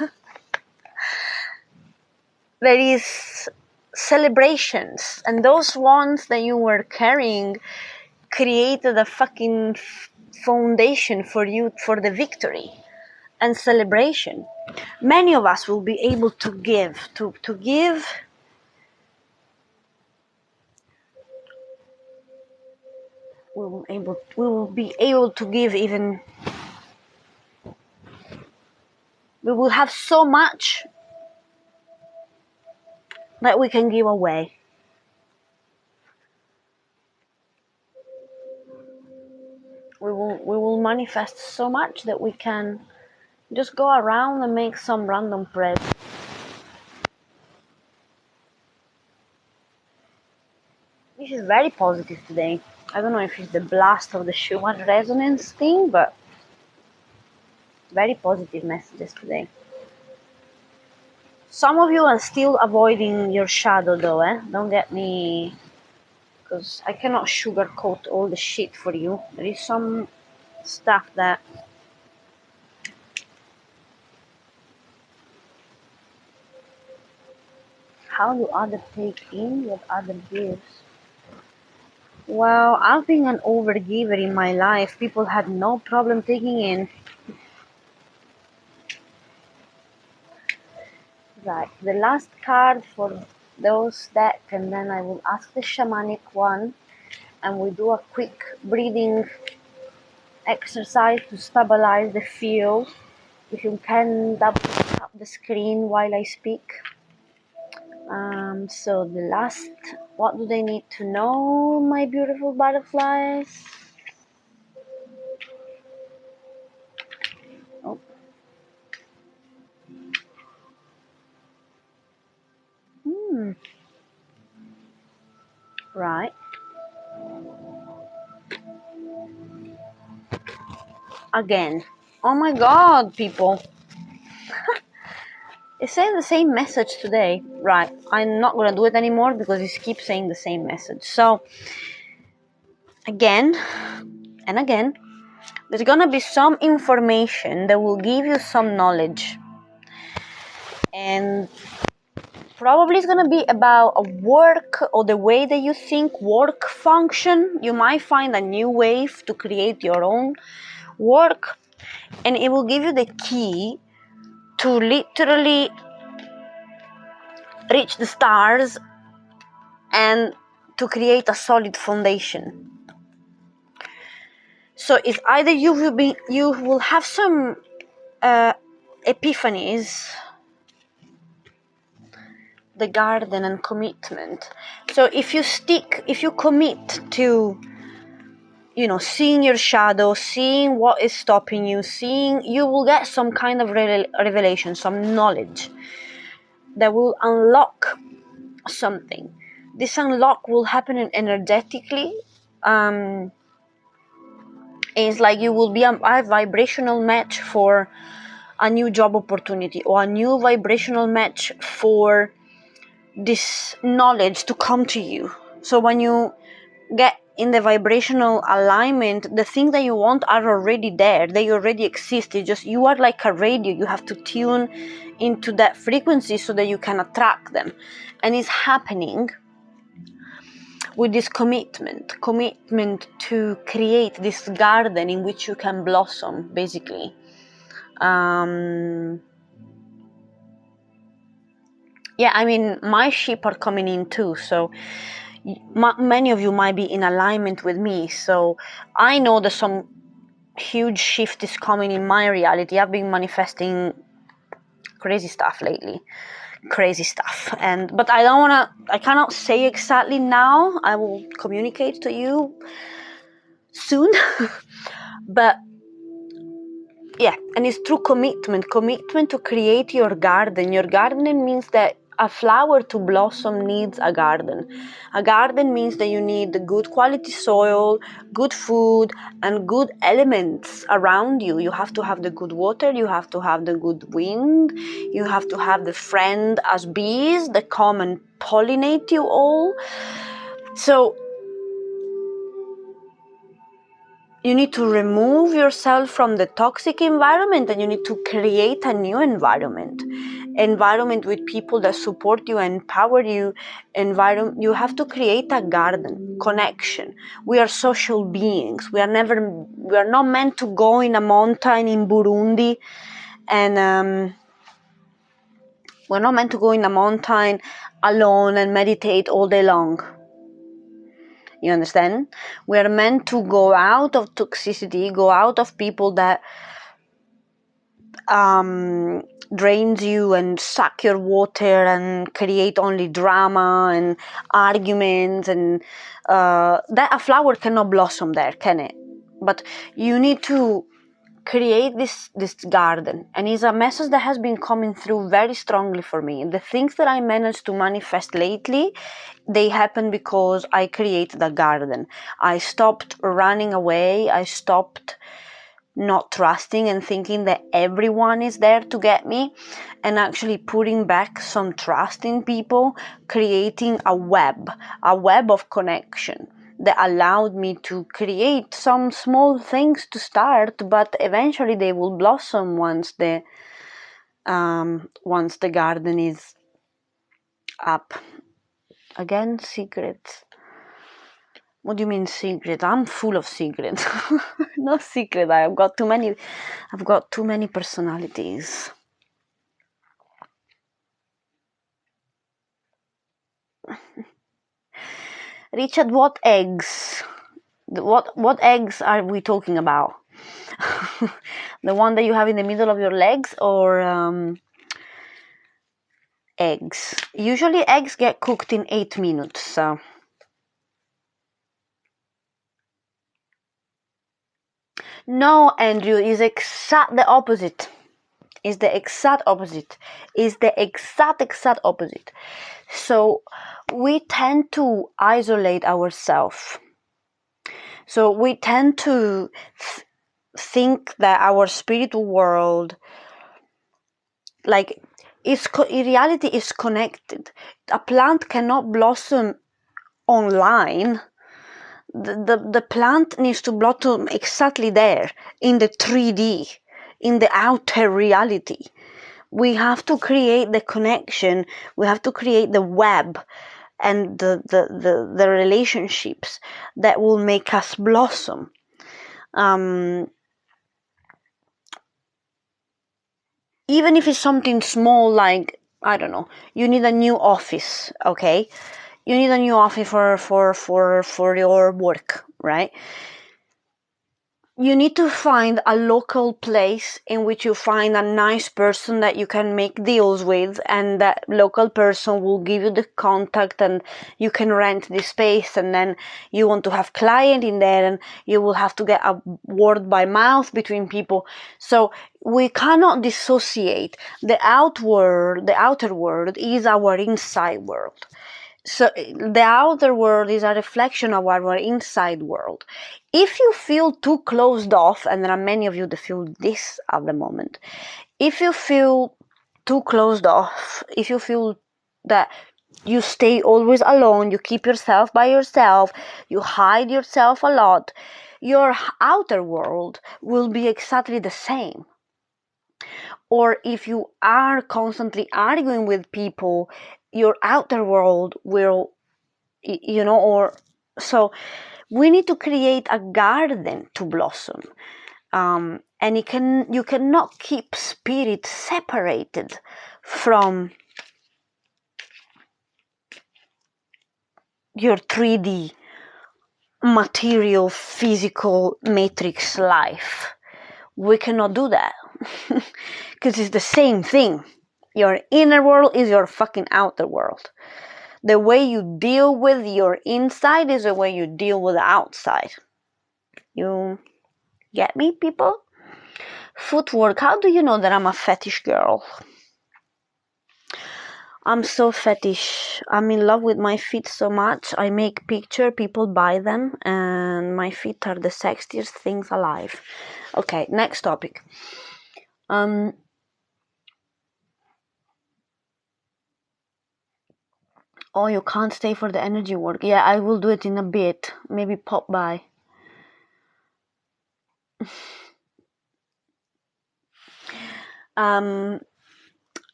Speaker 1: there is celebrations, and those wands that you were carrying created a fucking foundation for you for the victory and celebration. Many of us will be able to give, to give. We will be able to give even. We will have so much that we can give away. We will manifest so much that we can just go around and make some random prayers. This is very positive today. I don't know if it's the blast of the Schumann resonance thing, but very positive messages today. Some of you are still avoiding your shadow though, Don't get me, because I cannot sugarcoat all the shit for you. There is some stuff that how do others take in what others gives? Well, I've been an overgiver in my life. People had no problem taking in. Right, the last card for those deck, and then I will ask the shamanic one, and we do a quick breathing exercise to stabilize the field. If you can double tap the screen while I speak. So the last, what do they need to know, my beautiful butterflies? Oh. Right. Again. Oh my god, people. It's saying the same message today. Right. I'm not going to do it anymore because it keeps saying the same message. So, again and again, there's going to be some information that will give you some knowledge. And probably it's going to be about a work or the way that you think work function. You might find a new way to create your own work. And it will give you the key to literally reach the stars and to create a solid foundation. So it's either you will have some epiphanies, the garden and commitment. So if you commit to, seeing your shadow, seeing what is stopping you, you will get some kind of revelation, some knowledge that will unlock something. This unlock will happen energetically. It's like you will be a vibrational match for a new job opportunity, or a new vibrational match for this knowledge to come to you. So when you get in the vibrational alignment, the things that you want are already there. They already exist. You are like a radio. You have to tune into that frequency so that you can attract them. And it's happening with this commitment to create this garden in which you can blossom, basically. My sheep are coming in too, so many of you might be in alignment with me. So I know that some huge shift is coming in my reality. I've been manifesting crazy stuff lately. But I cannot say exactly now. I will communicate to you soon. But yeah, and it's through commitment to create your garden. Your garden means that a flower to blossom needs a garden. A garden means that you need good quality soil, good food, and good elements around you. You have to have the good water, you have to have the good wind, you have to have the friend as bees that come and pollinate you all. So you need to remove yourself from the toxic environment, and you need to create a new environment with people that support you and empower you. You have to create a garden connection. We are social beings. We are not meant to go in a mountain in Burundi, and we're not meant to go in a mountain alone and meditate all day long. You understand? We are meant to go out of toxicity, go out of people that drains you and suck your water and create only drama and arguments, and that a flower cannot blossom there, can it? But you need to create this garden, and it's a message that has been coming through very strongly for me. The things that I managed to manifest lately, they happen because I created a garden. I stopped running away. I stopped not trusting and thinking that everyone is there to get me, and actually putting back some trust in people, creating a web of connection that allowed me to create some small things to start, but eventually they will blossom once the garden is up. Again, secrets. What do you mean secret? I'm full of secrets. No secret. I've got too many personalities. Richard, what eggs? What eggs are we talking about? The one that you have in the middle of your legs, or eggs? Usually eggs get cooked in 8 minutes, so. No, Andrew, is exact the opposite. Is the exact opposite. Is the exact opposite. So we tend to isolate ourselves. So we tend to think that our spiritual world, like, in reality, is connected. A plant cannot blossom online. The plant needs to blossom exactly there, in the 3D, in the outer reality. We have to create the connection, we have to create the web and the relationships that will make us blossom. Even if it's something small, like, I don't know, you need a new office, okay? You need a new office for your work, right? You need to find a local place in which you find a nice person that you can make deals with, and that local person will give you the contact, and you can rent the space, and then you want to have client in there, and you will have to get a word by mouth between people. So we cannot dissociate the outer world is our inside world. So the outer world is a reflection of our inside world. If you feel too closed off, and there are many of you that feel this at the moment, if you feel too closed off, if you feel that you stay always alone, you keep yourself by yourself, you hide yourself a lot, your outer world will be exactly the same. Or if you are constantly arguing with people, your outer world will, or so we need to create a garden to blossom. And you cannot keep spirit separated from your 3D material physical matrix life. We cannot do that because it's the same thing. Your inner world is your fucking outer world. The way you deal with your inside is the way you deal with the outside. You get me, people? Footwork. How do you know that I'm a fetish girl? I'm so fetish. I'm in love with my feet so much. I make picture, people buy them, and my feet are the sexiest things alive. Okay, next topic. Oh, you can't stay for the energy work. Yeah, I will do it in a bit. Maybe pop by.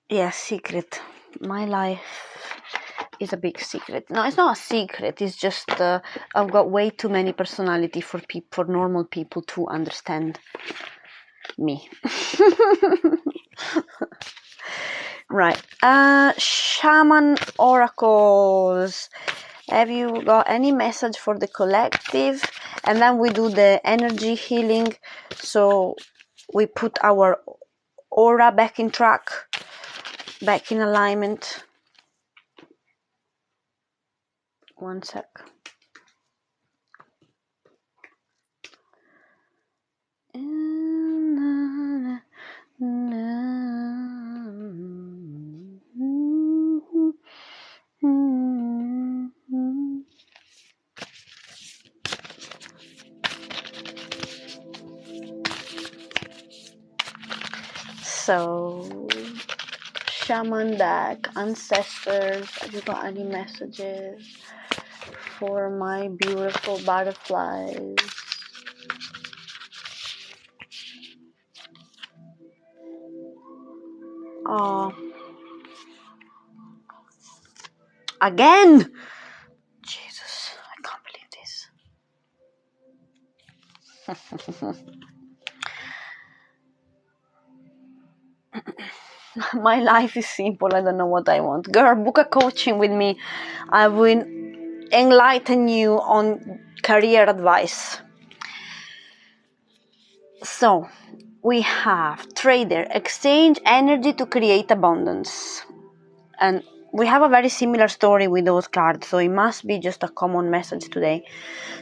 Speaker 1: Yeah, secret. My life is a big secret. No, it's not a secret. It's just I've got way too many personality for normal people to understand me. Right. Shaman oracles. Have you got any message for the collective? And then we do the energy healing. So we put our aura back in track, back in alignment. One sec. So, shaman deck, ancestors, have you got any messages for my beautiful butterflies? Oh, again! Jesus, I can't believe this. My life is simple. I don't know what I want. Girl, book a coaching with me. I will enlighten you on career advice. So, we have trader, exchange energy to create abundance. And we have a very similar story with those cards, so it must be just a common message today.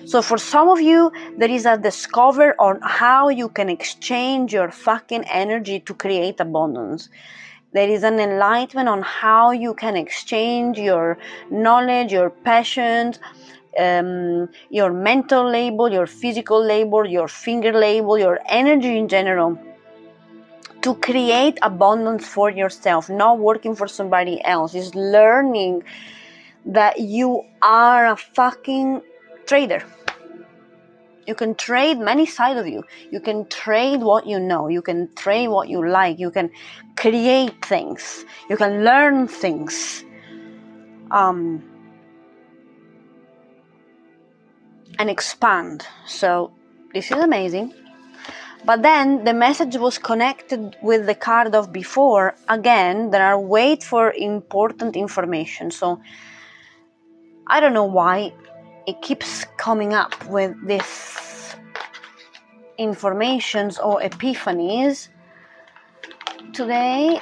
Speaker 1: So for some of you, there is a discover on how you can exchange your fucking energy to create abundance. There is an enlightenment on how you can exchange your knowledge, your passions, your mental labor, your physical labor, your finger labor, your energy in general, to create abundance for yourself, not working for somebody else. Is learning that you are a fucking trader. You can trade many sides of you. You can trade what you know. You can trade what you like. You can create things. You can learn things. And expand. So this is amazing. But then the message was connected with the card of before. Again, there are wait for important information. So I don't know why it keeps coming up with this informations or epiphanies. Today,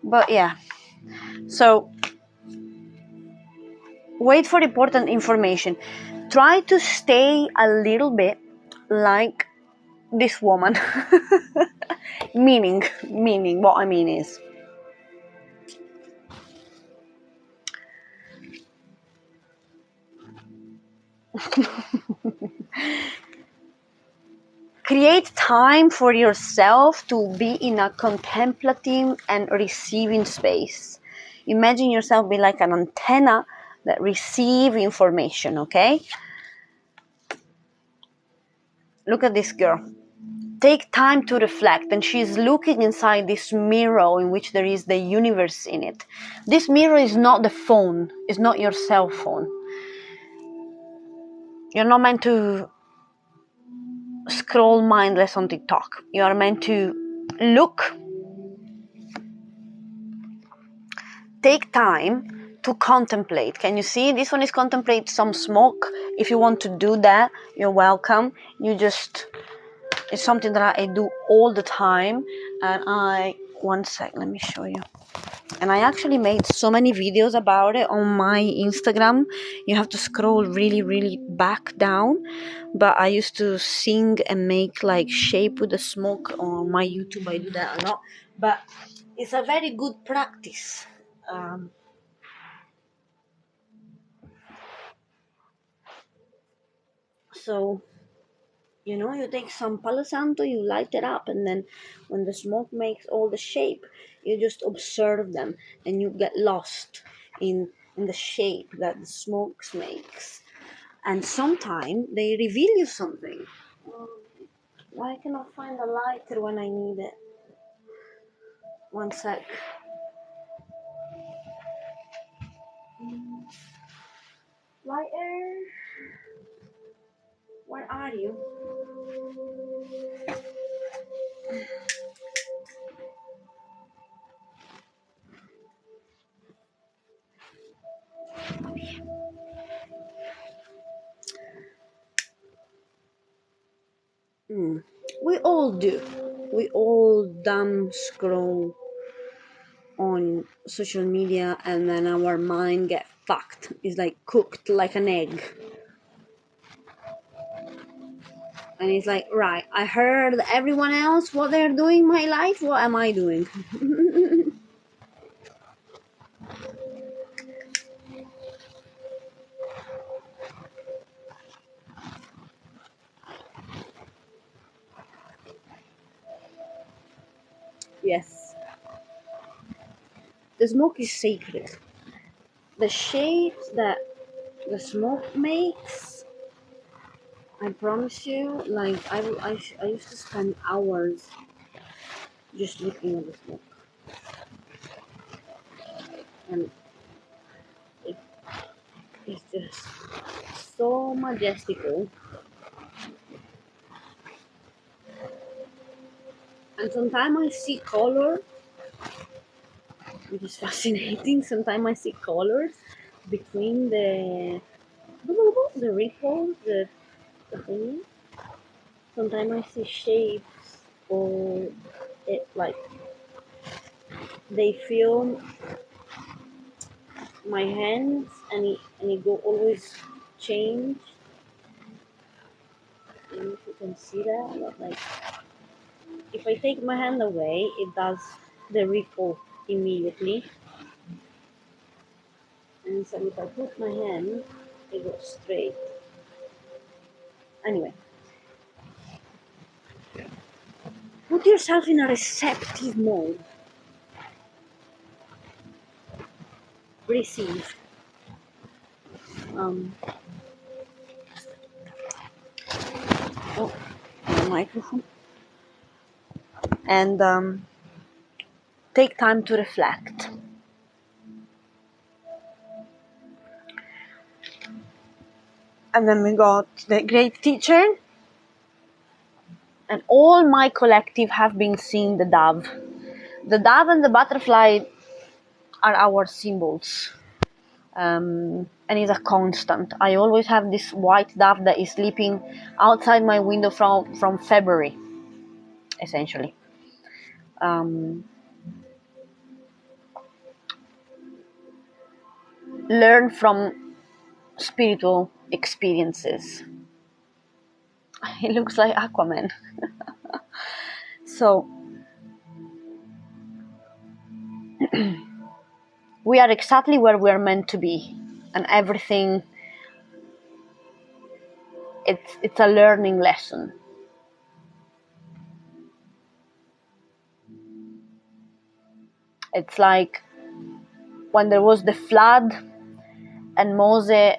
Speaker 1: but yeah. So wait for important information. Try to stay a little bit like this woman. meaning what I mean is, create time for yourself to be in a contemplative and receiving space. Imagine yourself be like an antenna that receive information, okay? Look at this girl. Take time to reflect, and she's looking inside this mirror in which there is the universe in it. This mirror is not the phone, it's not your cell phone. You're not meant to scroll mindless on TikTok. You are meant to look, take time to contemplate. Can you see? This one is contemplate some smoke. If you want to do that, you're welcome. It's something that I do all the time. And one sec, let me show you. And I actually made so many videos about it on my Instagram. You have to scroll really, really back down. But I used to sing and make like shape with the smoke on my YouTube. I do that a lot. But it's a very good practice. So, you take some Palo Santo, you light it up, and then when the smoke makes all the shape, you just observe them, and you get lost in the shape that the smoke makes. And sometimes they reveal you something. Why cannot I find a lighter when I need it? One sec. Lighter, where are you? We all do. We all dumb scroll on social media, and then our mind get fucked. It's like cooked like an egg. And it's like, right, I heard everyone else what they're doing in my life. What am I doing? Yes. The smoke is sacred. The shapes that the smoke makes, I promise you, like I used to spend hours just looking at the smoke. And it, it's just so majestical. And sometimes I see color, which is fascinating. Sometimes I see colors between the ripples, the thing. Sometimes I see shapes, or it like they feel my hands, and it go always change. I don't know if you can see that, but like if I take my hand away, it does the ripple immediately. And so if I put my hand, it goes straight. Anyway, put yourself in a receptive mode. Receive. Oh, my microphone. And take time to reflect. And then we got the great teacher. And all my collective have been seeing the dove. The dove and the butterfly are our symbols. And it's a constant. I always have this white dove that is sleeping outside my window from February, essentially. Learn from spiritual experiences. It looks like Aquaman. So we are exactly where we are meant to be, and everything, it's a learning lesson. It's like when there was the flood and Moses,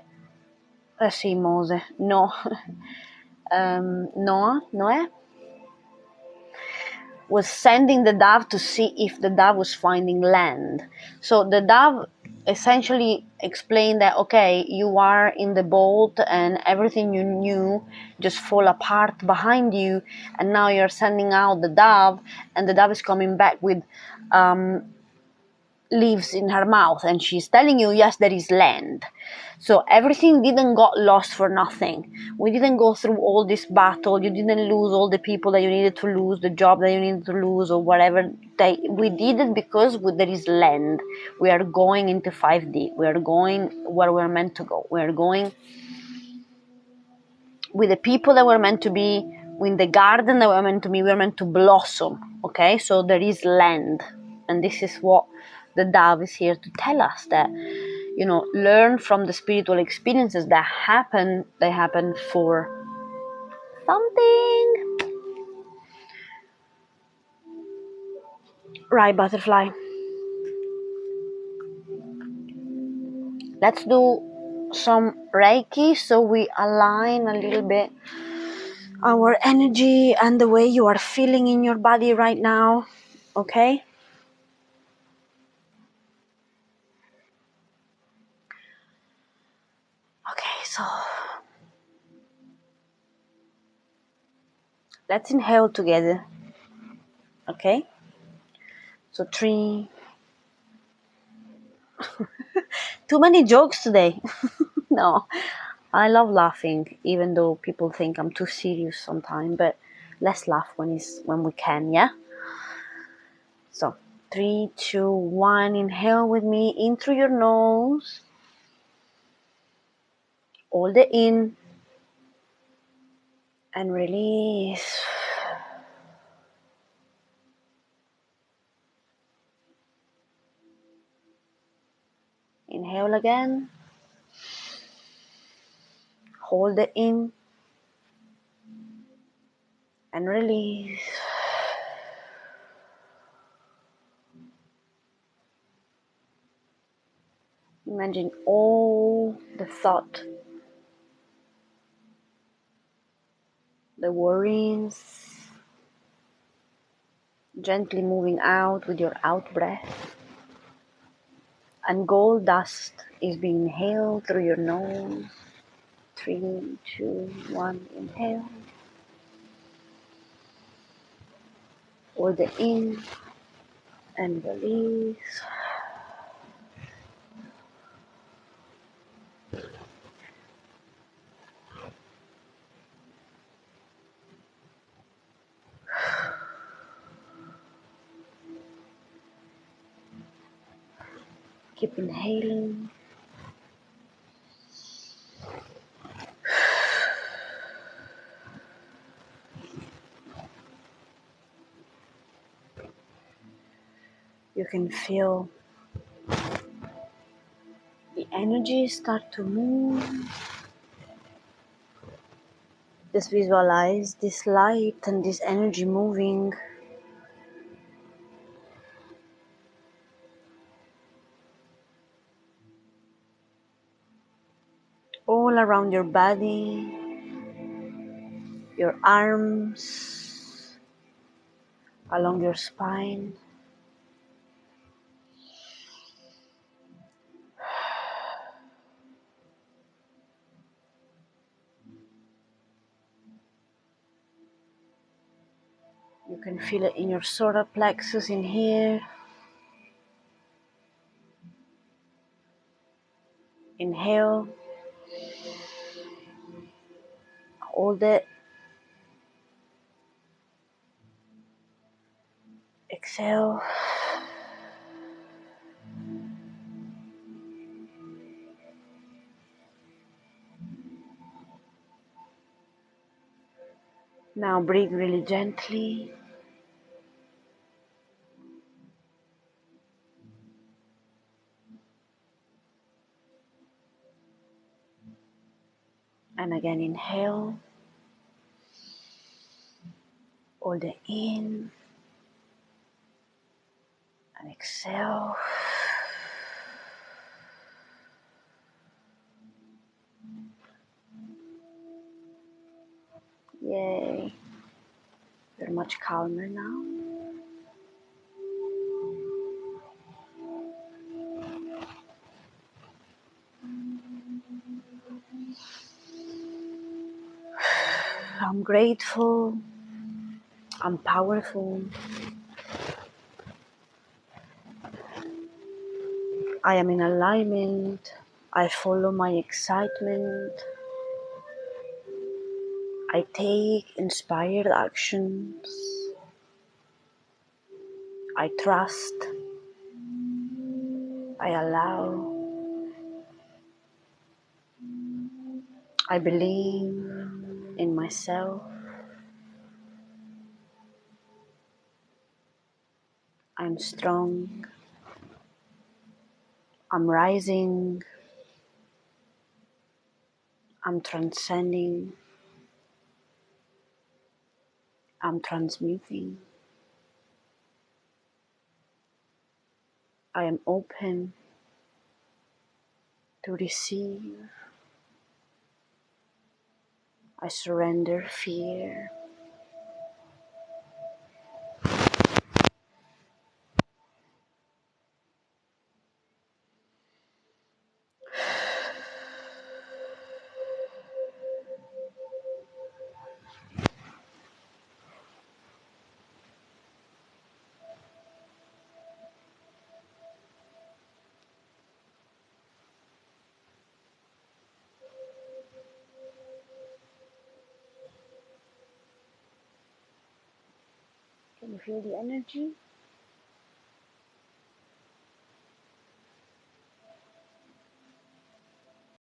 Speaker 1: no, Noah was sending the dove to see if the dove was finding land. So the dove essentially explained that, okay, you are in the boat and everything you knew just fall apart behind you, and now you're sending out the dove, and the dove is coming back with leaves in her mouth, and she's telling you, yes, there is land. So everything didn't got lost for nothing. We didn't go through all this battle. You didn't lose all the people that you needed to lose, the job that you needed to lose, or whatever. We did it because there is land. We are going into 5D. We are going where we're meant to go. We are going with the people that we're meant to be, in the garden that we're meant to be. We're meant to blossom. Okay, so there is land, and this is what the dove is here to tell us, that learn from the spiritual experiences that happen. They happen for something. Right, butterfly. Let's do some reiki so we align a little bit our energy and the way you are feeling in your body right now. Okay? Okay, so let's inhale together. Okay? So 3. Too many jokes today. No, I love laughing, even though people think I'm too serious sometimes, but let's laugh when we can, yeah? So 3, 2, 1, inhale with me in through your nose. Hold it in and release. Inhale again. Hold it in and release. Imagine all the thought, the worries, gently moving out with your out breath. And gold dust is being inhaled through your nose. 3, 2, 1, inhale. Hold the in and release. Keep inhaling. You can feel the energy start to move. Just visualize this light and this energy moving all around your body, your arms, along your spine. You can feel it in your solar plexus in here. Inhale. Hold it. Exhale. Now breathe really gently. And again inhale. Hold it in. And exhale. Yay. You're much calmer now. I'm grateful. I'm powerful. I am in alignment. I follow my excitement. I take inspired actions. I trust. I allow. I believe in myself. I'm strong. I'm rising. I'm transcending. I'm transmuting. I am open to receive. I surrender fear. Can you feel the energy?